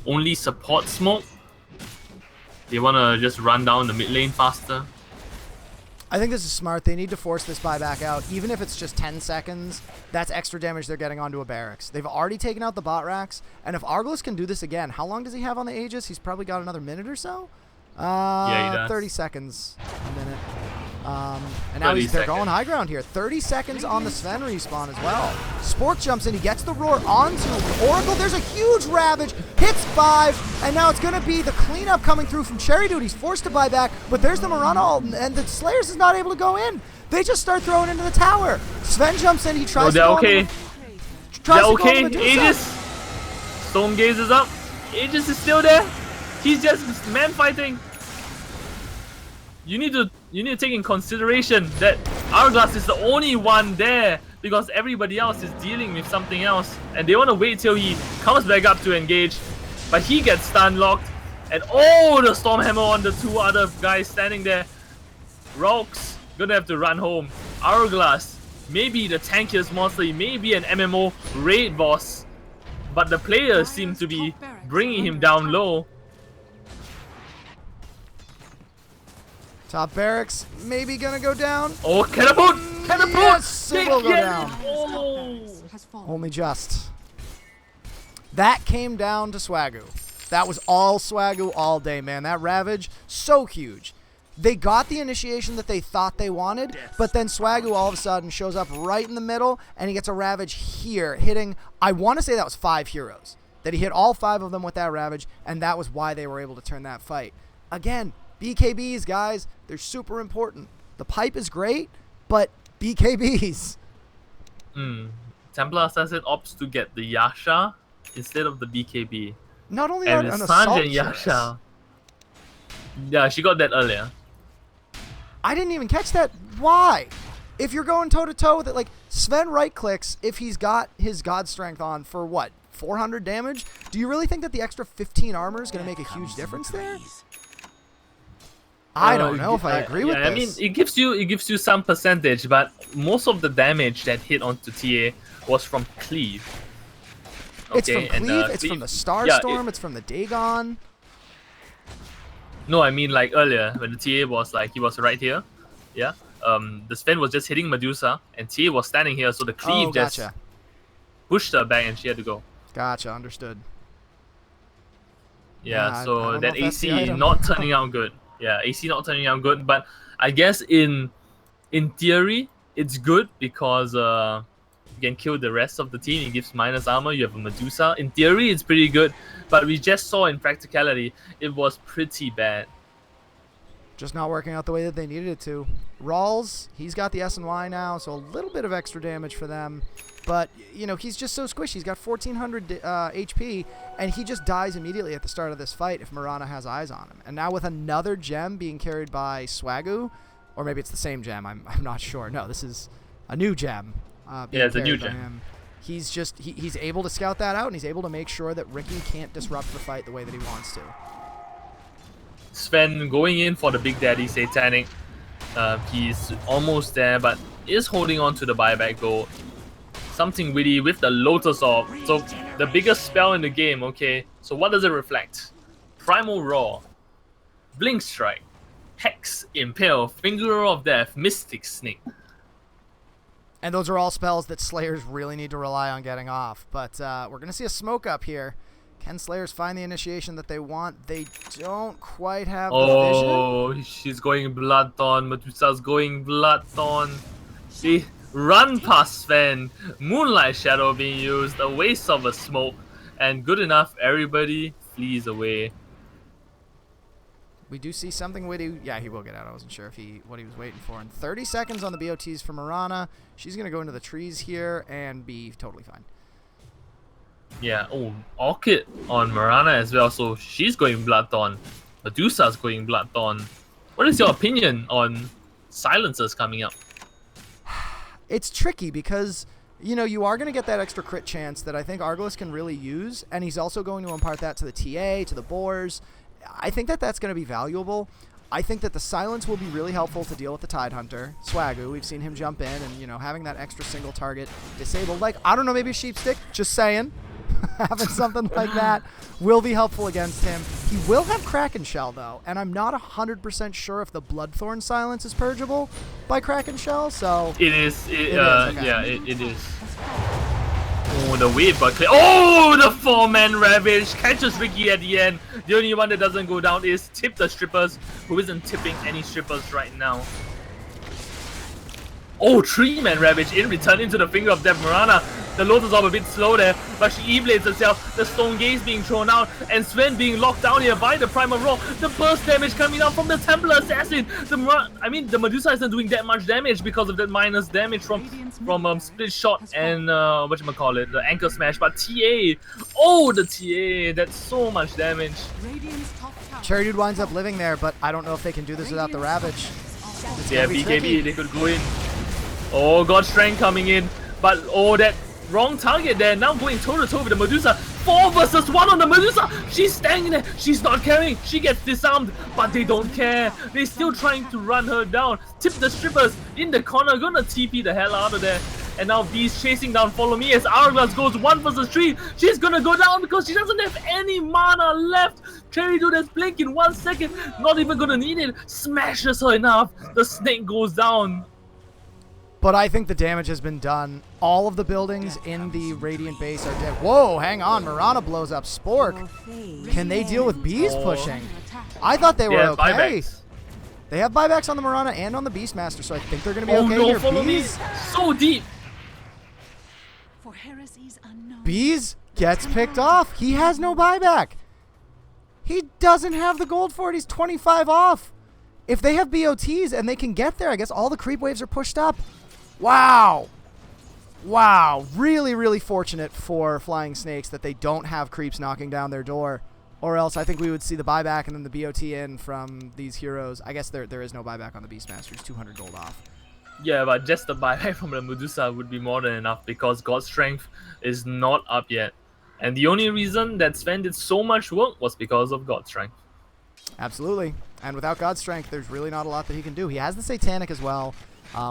only support smoke. They wanna just run down the mid lane faster. I think this is smart. They need to force this buyback out, even if it's just 10 seconds. That's extra damage they're getting onto a barracks. They've already taken out the bot racks, and if Arglist can do this again, how long does he have on the Aegis? He's probably got another minute or so. Yeah, he does. 30 seconds, a minute. And now they're going high ground here. 30 seconds on the Sven respawn as well. Spork jumps in. He gets the roar onto Oracle. There's a huge Ravage. Hits 5. And now it's going to be the cleanup coming through from Cherry Dude. He's forced to buy back. But there's the Mirana ult. And the SlayerS is not able to go in. They just start throwing into the tower. Sven jumps in. He tries to go okay. Aegis. Stone Gaze is up. Aegis is still there. He's just man fighting. You need to take in consideration that Hourglass is the only one there because everybody else is dealing with something else, and they want to wait till he comes back up to engage, but he gets stun locked, and oh, the Stormhammer on the 2 other guys standing there. Rox gonna have to run home. Hourglass maybe the tankiest monster, he may be an MMO raid boss, but the players seem to be bringing him down low. Top barracks maybe gonna go down. Oh, catapult! Catapult! Yes, it will go Yes! down. Oh. Has fallen. Only just. That came down to Swagoo. That was all Swagoo all day, man. That Ravage, so huge. They got the initiation that they thought they wanted, but then Swagoo all of a sudden shows up right in the middle, and he gets a Ravage here, hitting, I want to say that was 5 heroes. That he hit all 5 of them with that Ravage, and that was why they were able to turn that fight. Again, BKBs, guys, they're super important. The pipe is great, but BKBs. Templar Assassin opts to get the Yasha instead of the BKB. Not only And an with assault Sanjay and chest. Yasha. Yeah, she got that earlier. I didn't even catch that. Why? If you're going toe-to-toe with it, like, Sven right-clicks if he's got his God Strength on for, what, 400 damage? Do you really think that the extra 15 armor is going to make a huge difference there? I don't know if I agree with this. I mean, it gives you some percentage, but most of the damage that hit onto TA was from Cleave. It's from Okay, and, Cleave, it's Cleave- from the Starstorm, it's from the Dagon. No, I mean like earlier when the TA was like he was right here, yeah. The Sven was just hitting Medusa, and TA was standing here, so the Cleave Oh, just gotcha. pushed her back, and she had to go. Gotcha, understood. Yeah, Yeah, I so don't know that if that's the AC item. not turning out good. Yeah, AC not turning out good, but I guess in theory it's good because you can kill the rest of the team. It gives minus armor. You have a Medusa. In theory, it's pretty good, but we just saw in practicality it was pretty bad. Just not working out the way that they needed it to. Rawls, he's got the S&Y now, so a little bit of extra damage for them. But, you know, he's just so squishy. He's got 1,400 HP, and he just dies immediately at the start of this fight if Mirana has eyes on him. And now with another gem being carried by Swagoo, or maybe it's the same gem, I'm not sure. No, this is a new gem. Yeah, it's a new carried by gem. him. He's just, he's able to scout that out, and he's able to make sure that Ricky can't disrupt the fight the way that he wants to. Sven going in for the Big Daddy Satanic. He's almost there, but is holding on to the buyback gold. Something witty with the Lotus Orb. So the biggest spell in the game, okay. So what does it reflect? Primal Roar, Blink Strike, Hex, Impale, Finger of Death, Mystic Snake. And those are all spells that Slayers really need to rely on getting off. But we're going to see a smoke up here. Can Slayers find the initiation that they want? They don't quite have the vision. Oh, she's going Bloodthorn. Medusa's going Bloodthorn. They run past Sven. Moonlight Shadow being used. A waste of a smoke. And good enough, everybody flees away. We do see something witty. Yeah, he will get out. I wasn't sure if what he was waiting for. And 30 seconds on the BOTs for Mirana. She's going to go into the trees here and be totally fine. Yeah, oh, Orchid on Mirana as well, so she's going Bloodthorn. Medusa's going Bloodthorn. What is your opinion on silencers coming up? It's tricky because, you know, you are going to get that extra crit chance that I think Argolis can really use, and he's also going to impart that to the TA, to the Boars. I think that that's going to be valuable. I think that the silence will be really helpful to deal with the Tidehunter. Swagoo, we've seen him jump in, and, you know, having that extra single target disabled. Like, I don't know, maybe a Sheepstick, just saying. Having something like that will be helpful against him. He will have Kraken Shell, though, and I'm not 100% sure if the Bloodthorn silence is purgeable by Kraken Shell, so... It is. okay. Yeah, it is. Oh, the wave got clear. Oh, the 4-man Ravage catches Ricky at the end. The only one that doesn't go down is Tip the Strippers, who isn't tipping any strippers right now. Oh, 3-man Ravage in return into the Finger of Death. Mirana, the Lotus Orb a bit slow there, but she E-blades herself. The Stone Gaze being thrown out, and Sven being locked down here by the Primal Roar. The burst damage coming out from the Templar Assassin. The Medusa isn't doing that much damage because of that minus damage from Split Shot and whatchamacallit, the Anchor Smash. But TA, oh, the TA, that's so much damage. Radiant's top tower Cherry Dude winds up living there, but I don't know if they can do this without the Ravage. It's Yeah, gonna be tricky. BKB, they could go in. Oh, God Strength coming in. But, oh, that wrong target there. Now going toe-to-toe with the Medusa. 4 versus 1 on the Medusa. She's standing there. She's not carrying. She gets disarmed, but they don't care. They're still trying to run her down. Tip the strippers in the corner. Gonna TP the hell out of there. And now Beast chasing down Follow Me as Hourglass goes 1 versus 3. She's gonna go down because she doesn't have any mana left. Cherry Dude has blink in 1 second. Not even gonna need it. Smashes her enough. The snake goes down. But I think the damage has been done. All of the buildings in the Radiant base are dead. Whoa, hang on. Mirana blows up Spork. Can they deal with Bees pushing? I thought they were okay. Buybacks. They have buybacks on the Mirana and on the Beastmaster, so I think they're going to be okay no, here. Follow Me. So deep. For heresies unknown. Bees gets picked off. He has no buyback. He doesn't have the gold for it. He's 25 off. If they have BOTs and they can get there, I guess all the creep waves are pushed up. Wow. Wow. Really, really fortunate for Flying Snakes that they don't have creeps knocking down their door. Or else I think we would see the buyback and then the BOT in from these heroes. I guess there is no buyback on the Beastmaster. It's 200 gold off. Yeah, but just the buyback from the Medusa would be more than enough because God's Strength is not up yet. And the only reason that Sven did so much work was because of God's Strength. Absolutely. And without God's Strength, there's really not a lot that he can do. He has the Satanic as well.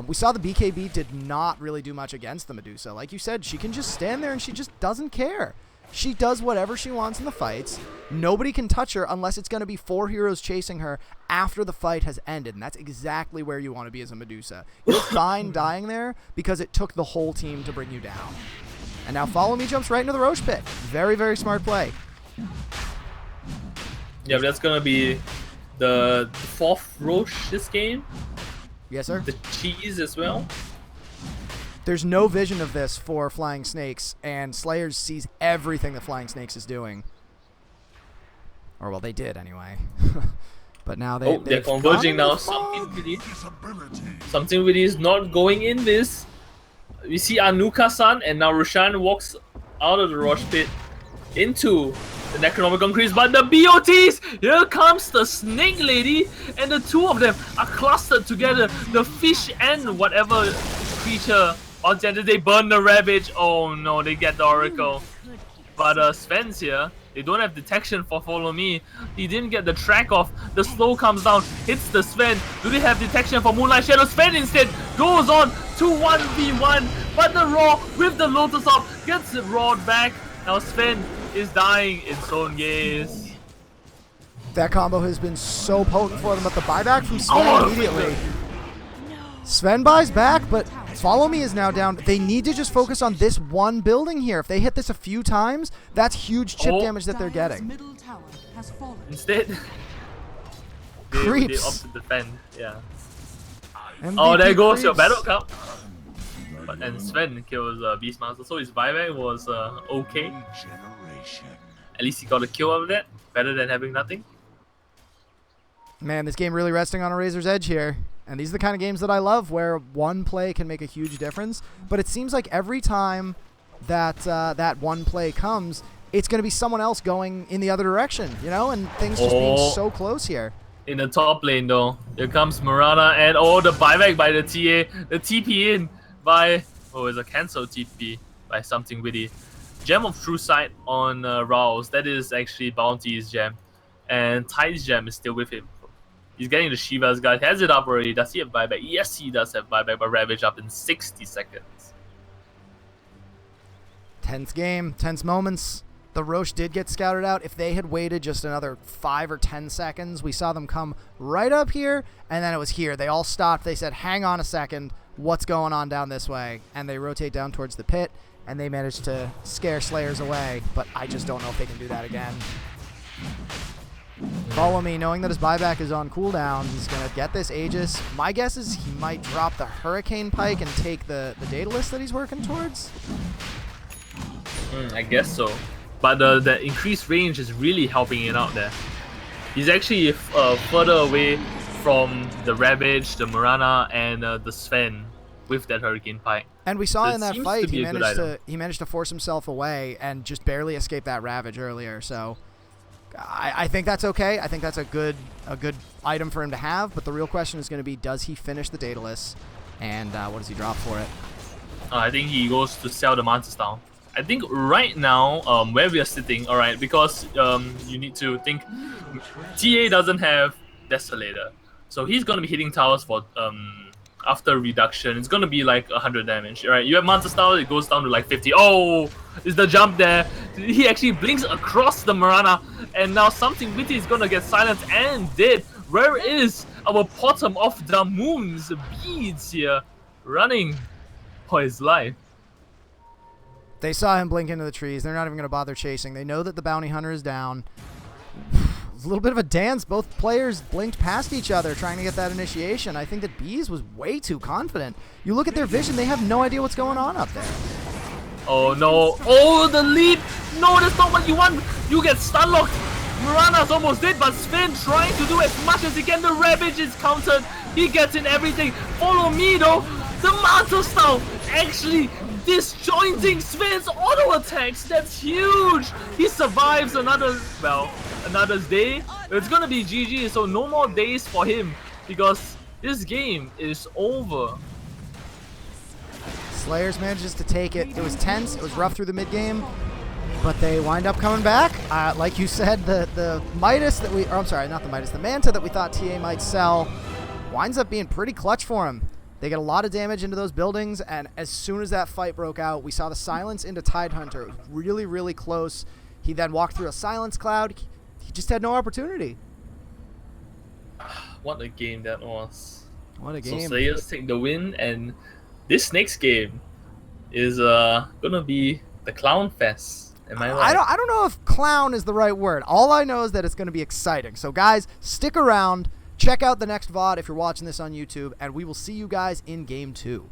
We saw the BKB did not really do much against the Medusa. Like you said, she can just stand there and she just doesn't care. She does whatever she wants in the fights. Nobody can touch her unless it's going to be 4 heroes chasing her after the fight has ended. And that's exactly where you want to be as a Medusa. You're fine dying there because it took the whole team to bring you down. And now Follow Me jumps right into the Roche pit. Very, very smart play. Yeah, but that's going to be the 4th Roche this game. Yes, sir. The cheese as well. There's no vision of this for Flying Snakes, and SlayerS sees everything that Flying Snakes is doing. Or, well, they did anyway. But now they're converging now. Something really is not going in this. We see Anuka-san, and now Roshan walks out of the Roche pit into the Necronomicon crease, but the BOTs! Here comes the Snake Lady, and the two of them are clustered together. The fish and whatever creature. On the end, they burn the Ravage. Oh no, they get the Oracle. But Sven's here. They don't have detection for Follow Me. He didn't get the track off. The slow comes down, hits the Sven. Do they have detection for Moonlight Shadow? Sven instead goes on to 1v1. But the Raw with the Lotus up gets it roared back. Now Sven is dying in his own gaze. That combo has been so potent for them, but the buyback from Sven immediately. Sven buys back, but Follow Me is now down. They need to just focus on this one building here. If they hit this a few times, that's huge chip damage that they're getting. Middle tower has fallen. Instead, Creeps. they opt to defend. Yeah. MVP Oh, there goes creeps. your battle cup. But and Sven kills Beastmaster, so his buyback was okay. At least he got a kill out of that. Better than having nothing. Man, this game really resting on a razor's edge here. And these are the kind of games that I love where one play can make a huge difference. But it seems like every time that that one play comes, it's going to be someone else going in the other direction, you know? And things just being so close here. In the top lane, though, here comes Mirana, and the buyback by the TA. The TP in by, it's a cancel TP by something witty. Gem of True Sight on Rouse. That is actually Bounty's gem. And Tide's gem is still with him. He's getting the Shiva's guard. Has it up already. Does he have buyback? Yes, he does have buyback, but Ravage up in 60 seconds. Tense game, tense moments. The Roche did get scouted out. If they had waited just another 5 or 10 seconds, we saw them come right up here, and then it was here. They all stopped. They said, hang on a second. What's going on down this way? And they rotate down towards the pit, and they managed to scare SlayerS away, but I just don't know if they can do that again. Follow Me, knowing that his buyback is on cooldown, he's going to get this Aegis. My guess is he might drop the Hurricane Pike and take the Daedalus that he's working towards. I guess so. But the increased range is really helping it out there. He's actually further away from the Ravage, the Mirana, and the Sven with that Hurricane Pike. And we saw So in that seems fight to be a good item. he managed to force himself away and just barely escape that Ravage earlier. So I think that's okay. I think that's a good item for him to have. But the real question is going to be, does he finish the Daedalus, and what does he drop for it? I think he goes to sell the Monsters down. I think right now, where we are sitting, all right, because you need to think, TA doesn't have Desolator, so he's gonna be hitting towers for after reduction. It's gonna be like 100 damage, right? You have Monster Style, it goes down to like 50. Oh, is the jump there? He actually blinks across the Mirana, and now something witty is gonna get silenced and dead. Where is our bottom of the moon's beads here, running for his life? They saw him blink into the trees. They're not even going to bother chasing. They know that the bounty hunter is down. A little bit of a dance. Both players blinked past each other trying to get that initiation. I think that Bees was way too confident. You look at their vision, they have no idea what's going on up there. Oh no. Oh, the leap. No, that's not what you want. You get stun locked. Mirana's almost dead, but Sven trying to do as much as he can. The Ravage is countered. He gets in everything. Follow me though. The Monster Style actually disjointing Sven's auto attacks. That's huge. He survives another day. It's gonna be GG, so no more days for him because this game is over. SlayerS manages to take it. It was tense. It was rough through the mid game, but they wind up coming back. Like you said, the Midas that we, or I'm sorry, not the Midas, the Manta that we thought TA might sell winds up being pretty clutch for him. They get a lot of damage into those buildings, and as soon as that fight broke out, we saw the silence into Tidehunter. It was really, really close. He then walked through a silence cloud. He just had no opportunity. What a game that was. What a game. So SlayerS take the win, and this next game is gonna be the Clown Fest. Am I right? I don't know if clown is the right word. All I know is that it's going to be exciting. So guys, stick around. Check out the next VOD if you're watching this on YouTube, and we will see you guys in Game 2.